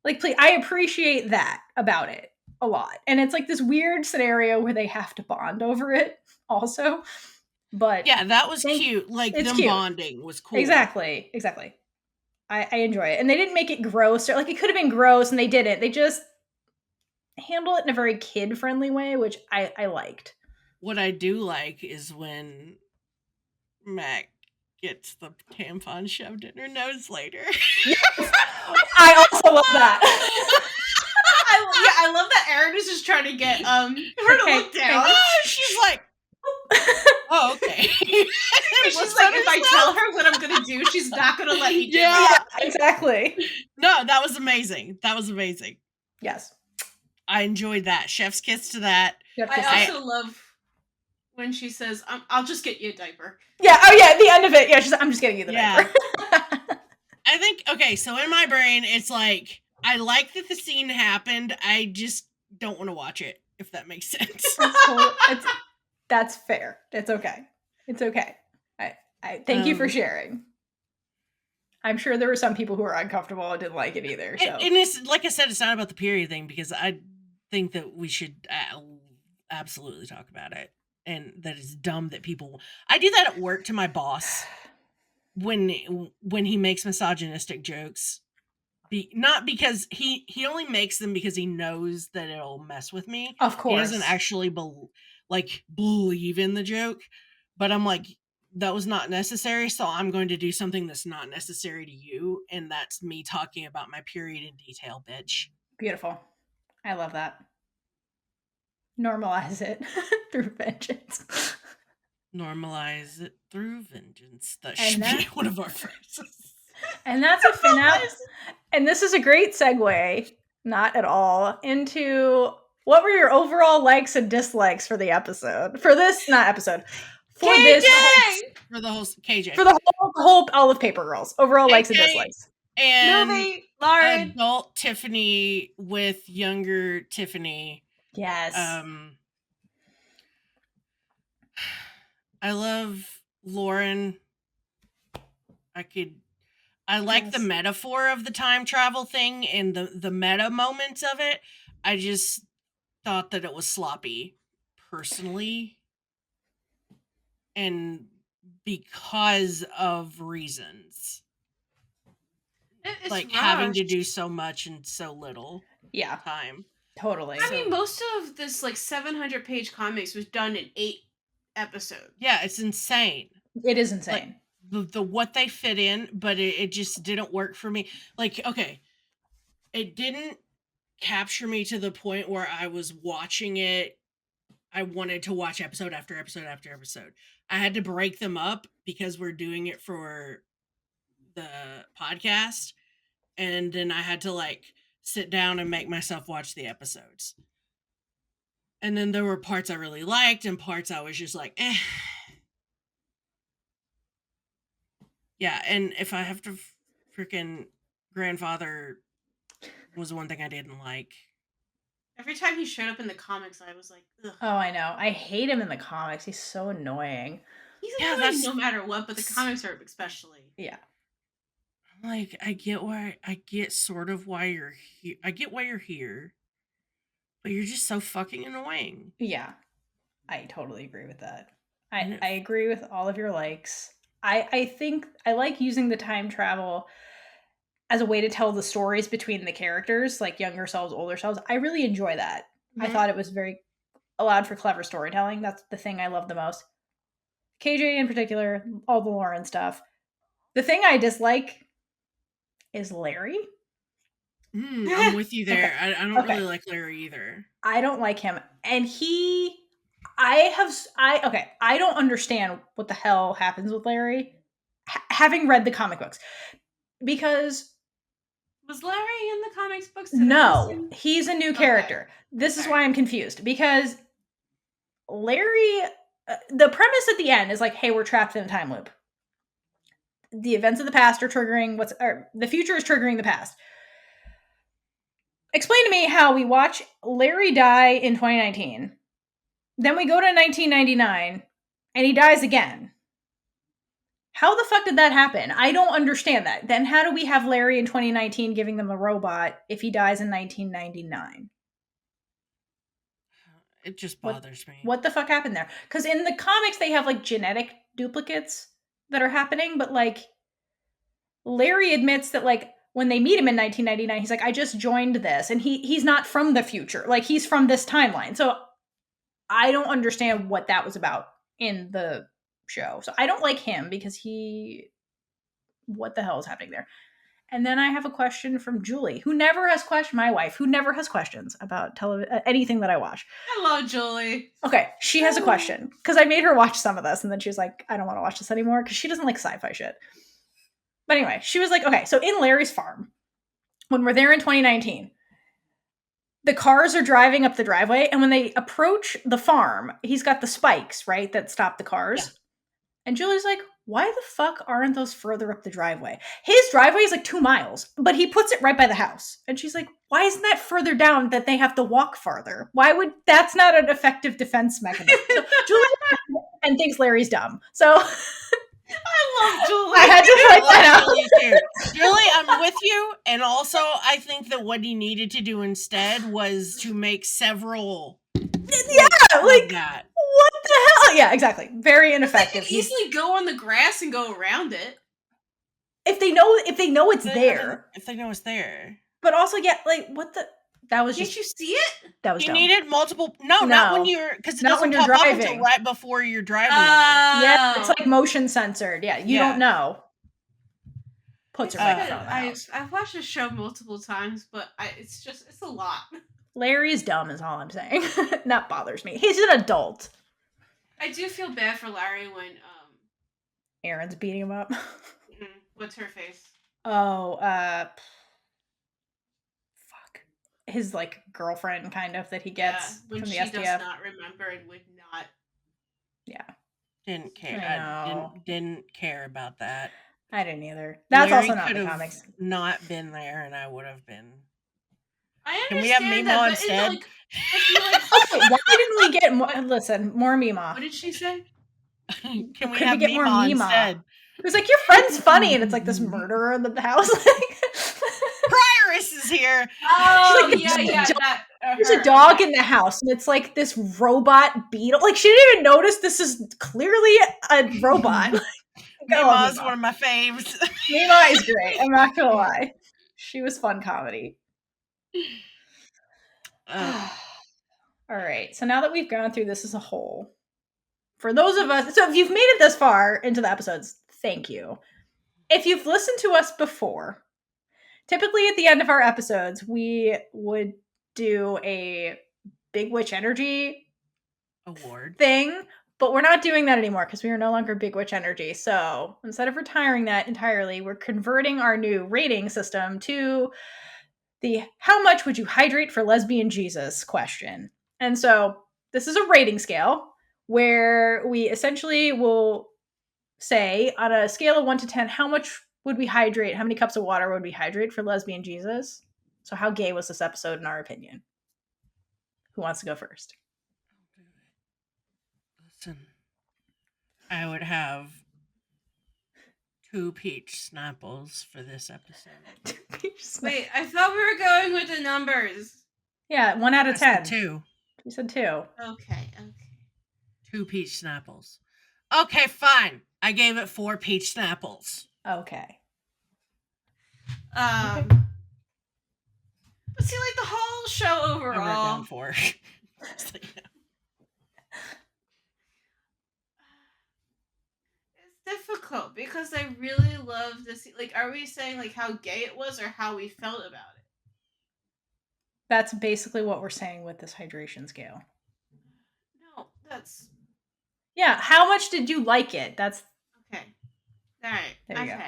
Like, please, I appreciate that about it a lot. And it's like this weird scenario where they have to bond over it also. But yeah, that was cute. Like, them cute. Bonding was cool. Exactly. I enjoy it. And they didn't make it gross. Or, like, it could have been gross and they didn't. They just handle it in a very kid-friendly way, which I liked. What I do like is when Mac gets the tampon shoved in her nose later. Yes. I also love that. I love that Erin is just trying to get her to look down. She's like, oh, okay. She's like, if I tell her what I'm gonna do, she's not gonna let me do it. Yeah, exactly. No, that was amazing. Yes. I enjoyed that. Chef's kiss to that. I also love when she says, I'll just get you a diaper. Yeah, oh yeah, at the end of it, yeah, she's like, I'm just getting you the diaper. I think, okay, so in my brain, it's like, I like that the scene happened, I just don't want to watch it, if that makes sense. That's fair. It's okay. I thank you for sharing. I'm sure there were some people who were uncomfortable and didn't like it either. So. And it's, like I said, it's not about the period thing, because I think that we should absolutely talk about it. And that it's dumb that people... I do that at work to my boss when he makes misogynistic jokes. Not because he only makes them because he knows that it'll mess with me. Of course. He doesn't actually believe in the joke. But I'm like, that was not necessary, so I'm going to do something that's not necessary to you. And that's me talking about my period in detail, bitch. Beautiful. I love that. Normalize it through vengeance. Normalize it through vengeance. That should be one of our phrases. And that's a finale. And this is a great segue, not at all, into what were your overall likes and dislikes for the episode? For this, not episode. For KJ! For the whole KJ. For the whole all of Paper Girls. Overall KJ likes and dislikes. And movie, Lauren. Adult Tiffany with younger Tiffany. Yes. I love Lauren. I like the metaphor of the time travel thing and the meta moments of it. I just thought that it was sloppy, personally. And because of reasons. It's like rushed. Having to do so much and so little. Yeah, time. totally. I mean, most of this like 700-page comics was done in 8 episodes. Yeah, it's insane. It is insane. Like, the what they fit in, but it just didn't work for me. Like, okay, it didn't capture me to the point where I was watching it. I wanted to watch episode after episode after episode. I had to break them up because we're doing it for the podcast, and then I had to like sit down and make myself watch the episodes. And then there were parts I really liked and parts I was just like, eh. Yeah, and if I have to freaking grandfather was one thing I didn't like. Every time he showed up in the comics, I was like, ugh. Oh, I know. I hate him in the comics. He's so annoying. He's Yeah, annoying that's- no matter what, but the comics are especially. Yeah. Like, I get sort of why you're here. I get why you're here, but you're just so fucking annoying. Yeah. I totally agree with that. And I agree with all of your likes. I think I like using the time travel as a way to tell the stories between the characters, like younger selves, older selves. I really enjoy that. I Mhm. thought it was very allowed for clever storytelling. That's the thing I love the most. KJ in particular, all the lore and stuff. The thing I dislike is Larry. I'm with you there. Okay. I don't Okay. really like Larry either. I don't like him. And I don't understand what the hell happens with Larry, having read the comic books. Because Was Larry in the comics books? no, he's a new Okay. character. This is Okay. why I'm confused. Because Larry, the premise at the end is like, hey, we're trapped in a time loop. The events of the past are triggering the future is triggering the past. Explain to me how we watch Larry die in 2019. Then we go to 1999 and he dies again. How the fuck did that happen? I don't understand that. Then how do we have Larry in 2019 giving them a robot if he dies in 1999? It just bothers me. What the fuck happened there? Because in the comics, they have like genetic duplicates that are happening, but like Larry admits that like when they meet him in 1999, he's like, I just joined this. And he's not from the future. Like he's from this timeline. So I don't understand what that was about in the show. So I don't like him because what the hell is happening there? And then I have a question from Julie, who never has my wife, who never has questions about anything that I watch. Hello, Julie. Okay, she has a question because I made her watch some of this, and then she was like, I don't want to watch this anymore because she doesn't like sci-fi shit. But anyway, she was like, okay, so in Larry's farm, when we're there in 2019, the cars are driving up the driveway, and when they approach the farm, he's got the spikes, right, that stop the cars. Yeah. And Julie's like, why the fuck aren't those further up the driveway? His driveway is like 2 miles, but he puts it right by the house. And she's like, why isn't that further down that they have to walk farther? That's not an effective defense mechanism. So Julie and thinks Larry's dumb. So I love Julie. I had to point that out. Julie, I'm with you. And also, I think that what he needed to do instead was to make several. Yeah, like that. What the hell? Yeah, exactly. Very ineffective. They could easily go on the grass and go around it. If they know it's there. If they know it's there. But also, yeah, like what the. That was Can't you see it? That was. You dumb. needed multiple. No, not when you're because it doesn't pop up until right before you're driving. Yeah, it's like motion censored. Yeah, you don't know. Puts it right in front of the house. I've watched the show multiple times, but it's a lot. Larry's dumb is all I'm saying. That bothers me. He's an adult. I do feel bad for Larry when Aaron's beating him up. What's her face? Oh, fuck. His like girlfriend kind of that he gets when from the she SDF. does not remember and would not. Yeah. Didn't care. I didn't care about that. I didn't either. That's Larry also not in the comics. Not been there, and I would have been. I understand. Can we have Mima instead? Why didn't we get more? Listen, more Mima. What did she say? Can we have get more Mima instead? It was like, your friend's funny, and it's like this murderer in the house. Prioress is here. Oh, like, yeah. There's a dog in the house, and it's like this robot beetle. Like, she didn't even notice this is clearly a robot. Mima's one of my faves. Mima is great. I'm not gonna lie. She was fun comedy. All right. So now that we've gone through this as a whole, for those of us, so if you've made it this far into the episodes, thank you. If you've listened to us before, typically at the end of our episodes, we would do a Big Witch Energy award thing, but we're not doing that anymore because we are no longer Big Witch Energy. So instead of retiring that entirely, we're converting our new rating system to the how much would you hydrate for lesbian Jesus question. And so this is a rating scale where we essentially will say on a scale of 1 to 10, how much would we hydrate? How many cups of water would we hydrate for lesbian Jesus? So how gay was this episode in our opinion? Who wants to go first? Listen, I would have 2 peach Snapples for this episode. Wait, I thought we were going with the numbers. Yeah, 1 out of 10. 2. We said 2. Okay. 2 peach Snapples. Okay, fine. I gave it 4 peach Snapples. Okay. But see, like the whole show overall. I wrote down 4. It's difficult because I really love this. Like, are we saying like how gay it was or how we felt about it? That's basically what we're saying with this hydration scale. No, that's... Yeah, how much did you like it? That's... Okay. All right. There you okay. go.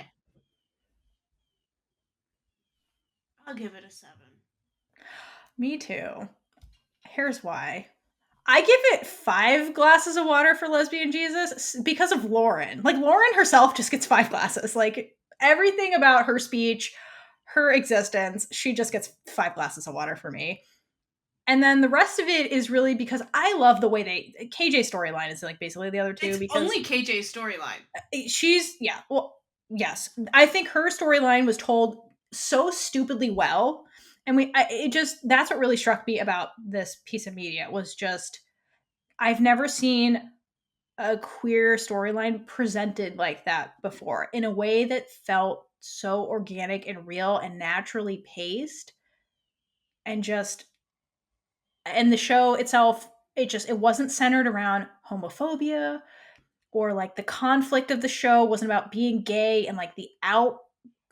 I'll give it a 7. Me too. Here's why. I give it 5 glasses of water for lesbian Jesus because of Lauren. Like, Lauren herself just gets 5 glasses. Like, everything about her speech, her existence, she just gets 5 glasses of water for me. And then the rest of it is really because I love the way KJ storyline is like basically the other two. It's because only KJ's storyline. Yes. I think her storyline was told so stupidly well. And that's what really struck me about this piece of media was just, I've never seen a queer storyline presented like that before in a way that felt so organic and real and naturally paced. And the show itself, it wasn't centered around homophobia or like the conflict of the show wasn't about being gay and like the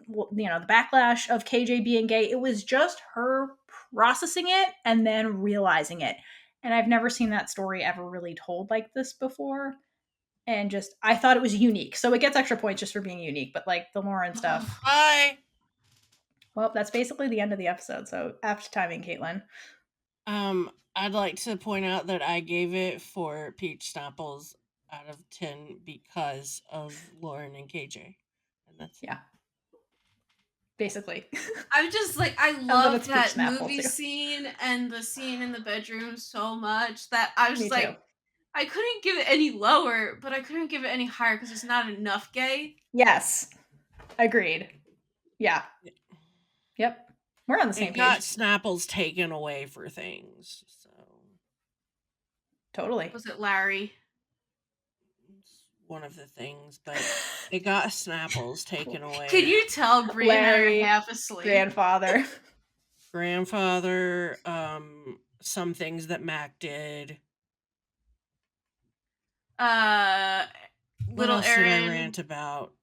backlash of KJ being gay. It was just her processing it and then realizing it. And I've never seen that story ever really told like this before. And just, I thought it was unique. So it gets extra points just for being unique. But like the Lauren stuff. Bye. Well, that's basically the end of the episode. So after timing, Kaitlynn. I'd like to point out that I gave it 4 peach Snapples out of 10 because of Lauren and KJ. And that's yeah. Basically. I'm just like, I love that movie scene and the scene in the bedroom so much that I was like, I couldn't give it any lower, but I couldn't give it any higher because there's not enough gay. Yes. Agreed. Yeah. Yep. We're on the same page. Got Snapples taken away for things, so. Totally. Was it Larry? One of the things, but it got Snapples taken away. Can you tell Bree and I are half asleep? Grandfather, some things that Mac did. Little Aaron. Did I rant about?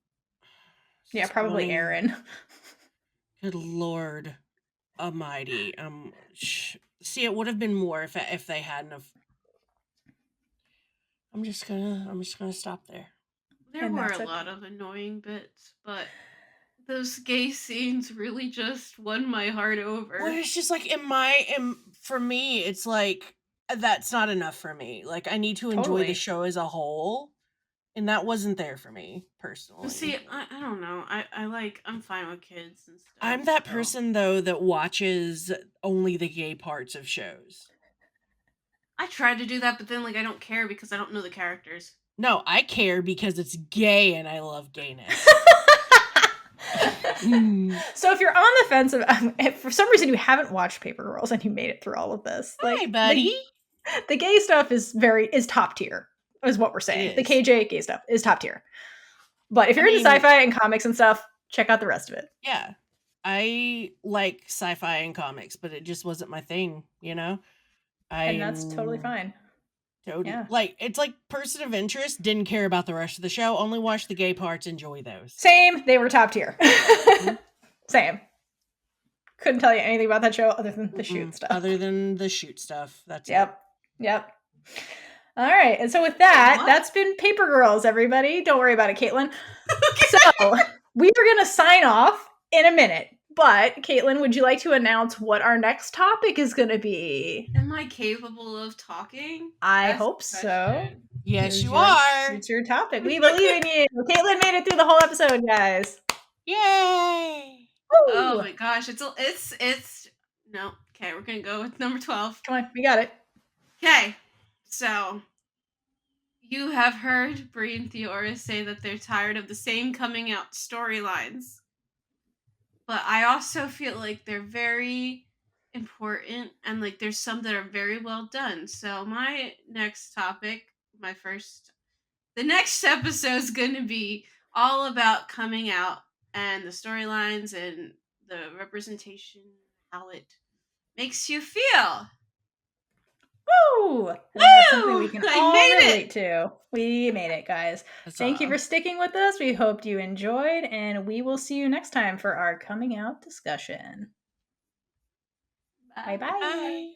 Yeah, probably Aaron. Good Lord Almighty. See, it would have been more if they hadn't have. I'm just gonna stop there. There were a lot of annoying bits, but those gay scenes really just won my heart over. Well, it's just like for me, it's like that's not enough for me. Like I need to enjoy the show as a whole, and that wasn't there for me personally. See, I don't know. I'm fine with kids and stuff. I'm that person though that watches only the gay parts of shows. I tried to do that, but then like I don't care because I don't know the characters. No, I care because it's gay and I love gayness. So if you're on the fence, if for some reason you haven't watched Paper Girls and you made it through all of this, like, hi, buddy. The gay stuff is top tier, is what we're saying. The KJ gay stuff is top tier. But if you're into sci-fi and comics and stuff, check out the rest of it. Yeah. I like sci-fi and comics, but it just wasn't my thing, you know? And that's totally fine. Yeah. Like, it's like person of interest, didn't care about the rest of the show, only watched the gay parts, enjoy those. Same. They were top tier. Same. Couldn't tell you anything about that show other than the shoot stuff. Other than the shoot stuff. That's Yep. All right. And so with that, that's been Paper Girls, everybody. Don't worry about it, Kaitlynn. So we are going to sign off in a minute. But Kaitlynn, would you like to announce what our next topic is going to be? Am I capable of talking? I hope so. Yes, you are. It's your topic. We believe in you. Kaitlynn made it through the whole episode, guys. Yay! Woo! Oh my gosh, it's no. Okay, we're gonna go with number 12. Come on, we got it. Okay, so you have heard Bree and Theora say that they're tired of the same coming out storylines. But I also feel like they're very important and like there's some that are very well done. So my next topic, the next episode is going to be all about coming out and the storylines and the representation, how it makes you feel. Woo! That's something we can all relate to. We made it, guys. Thank you for sticking with us. We hope you enjoyed, and we will see you next time for our coming out discussion. Bye-bye.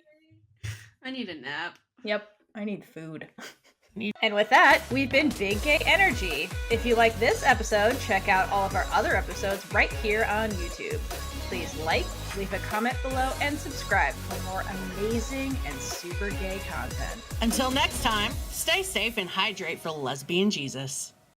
I need a nap. Yep, I need food. And with that, we've been Big Gay Energy. If you like this episode, check out all of our other episodes right here on YouTube. Please like, leave a comment below, and subscribe for more amazing and super gay content. Until next time, stay safe and hydrate for lesbian Jesus.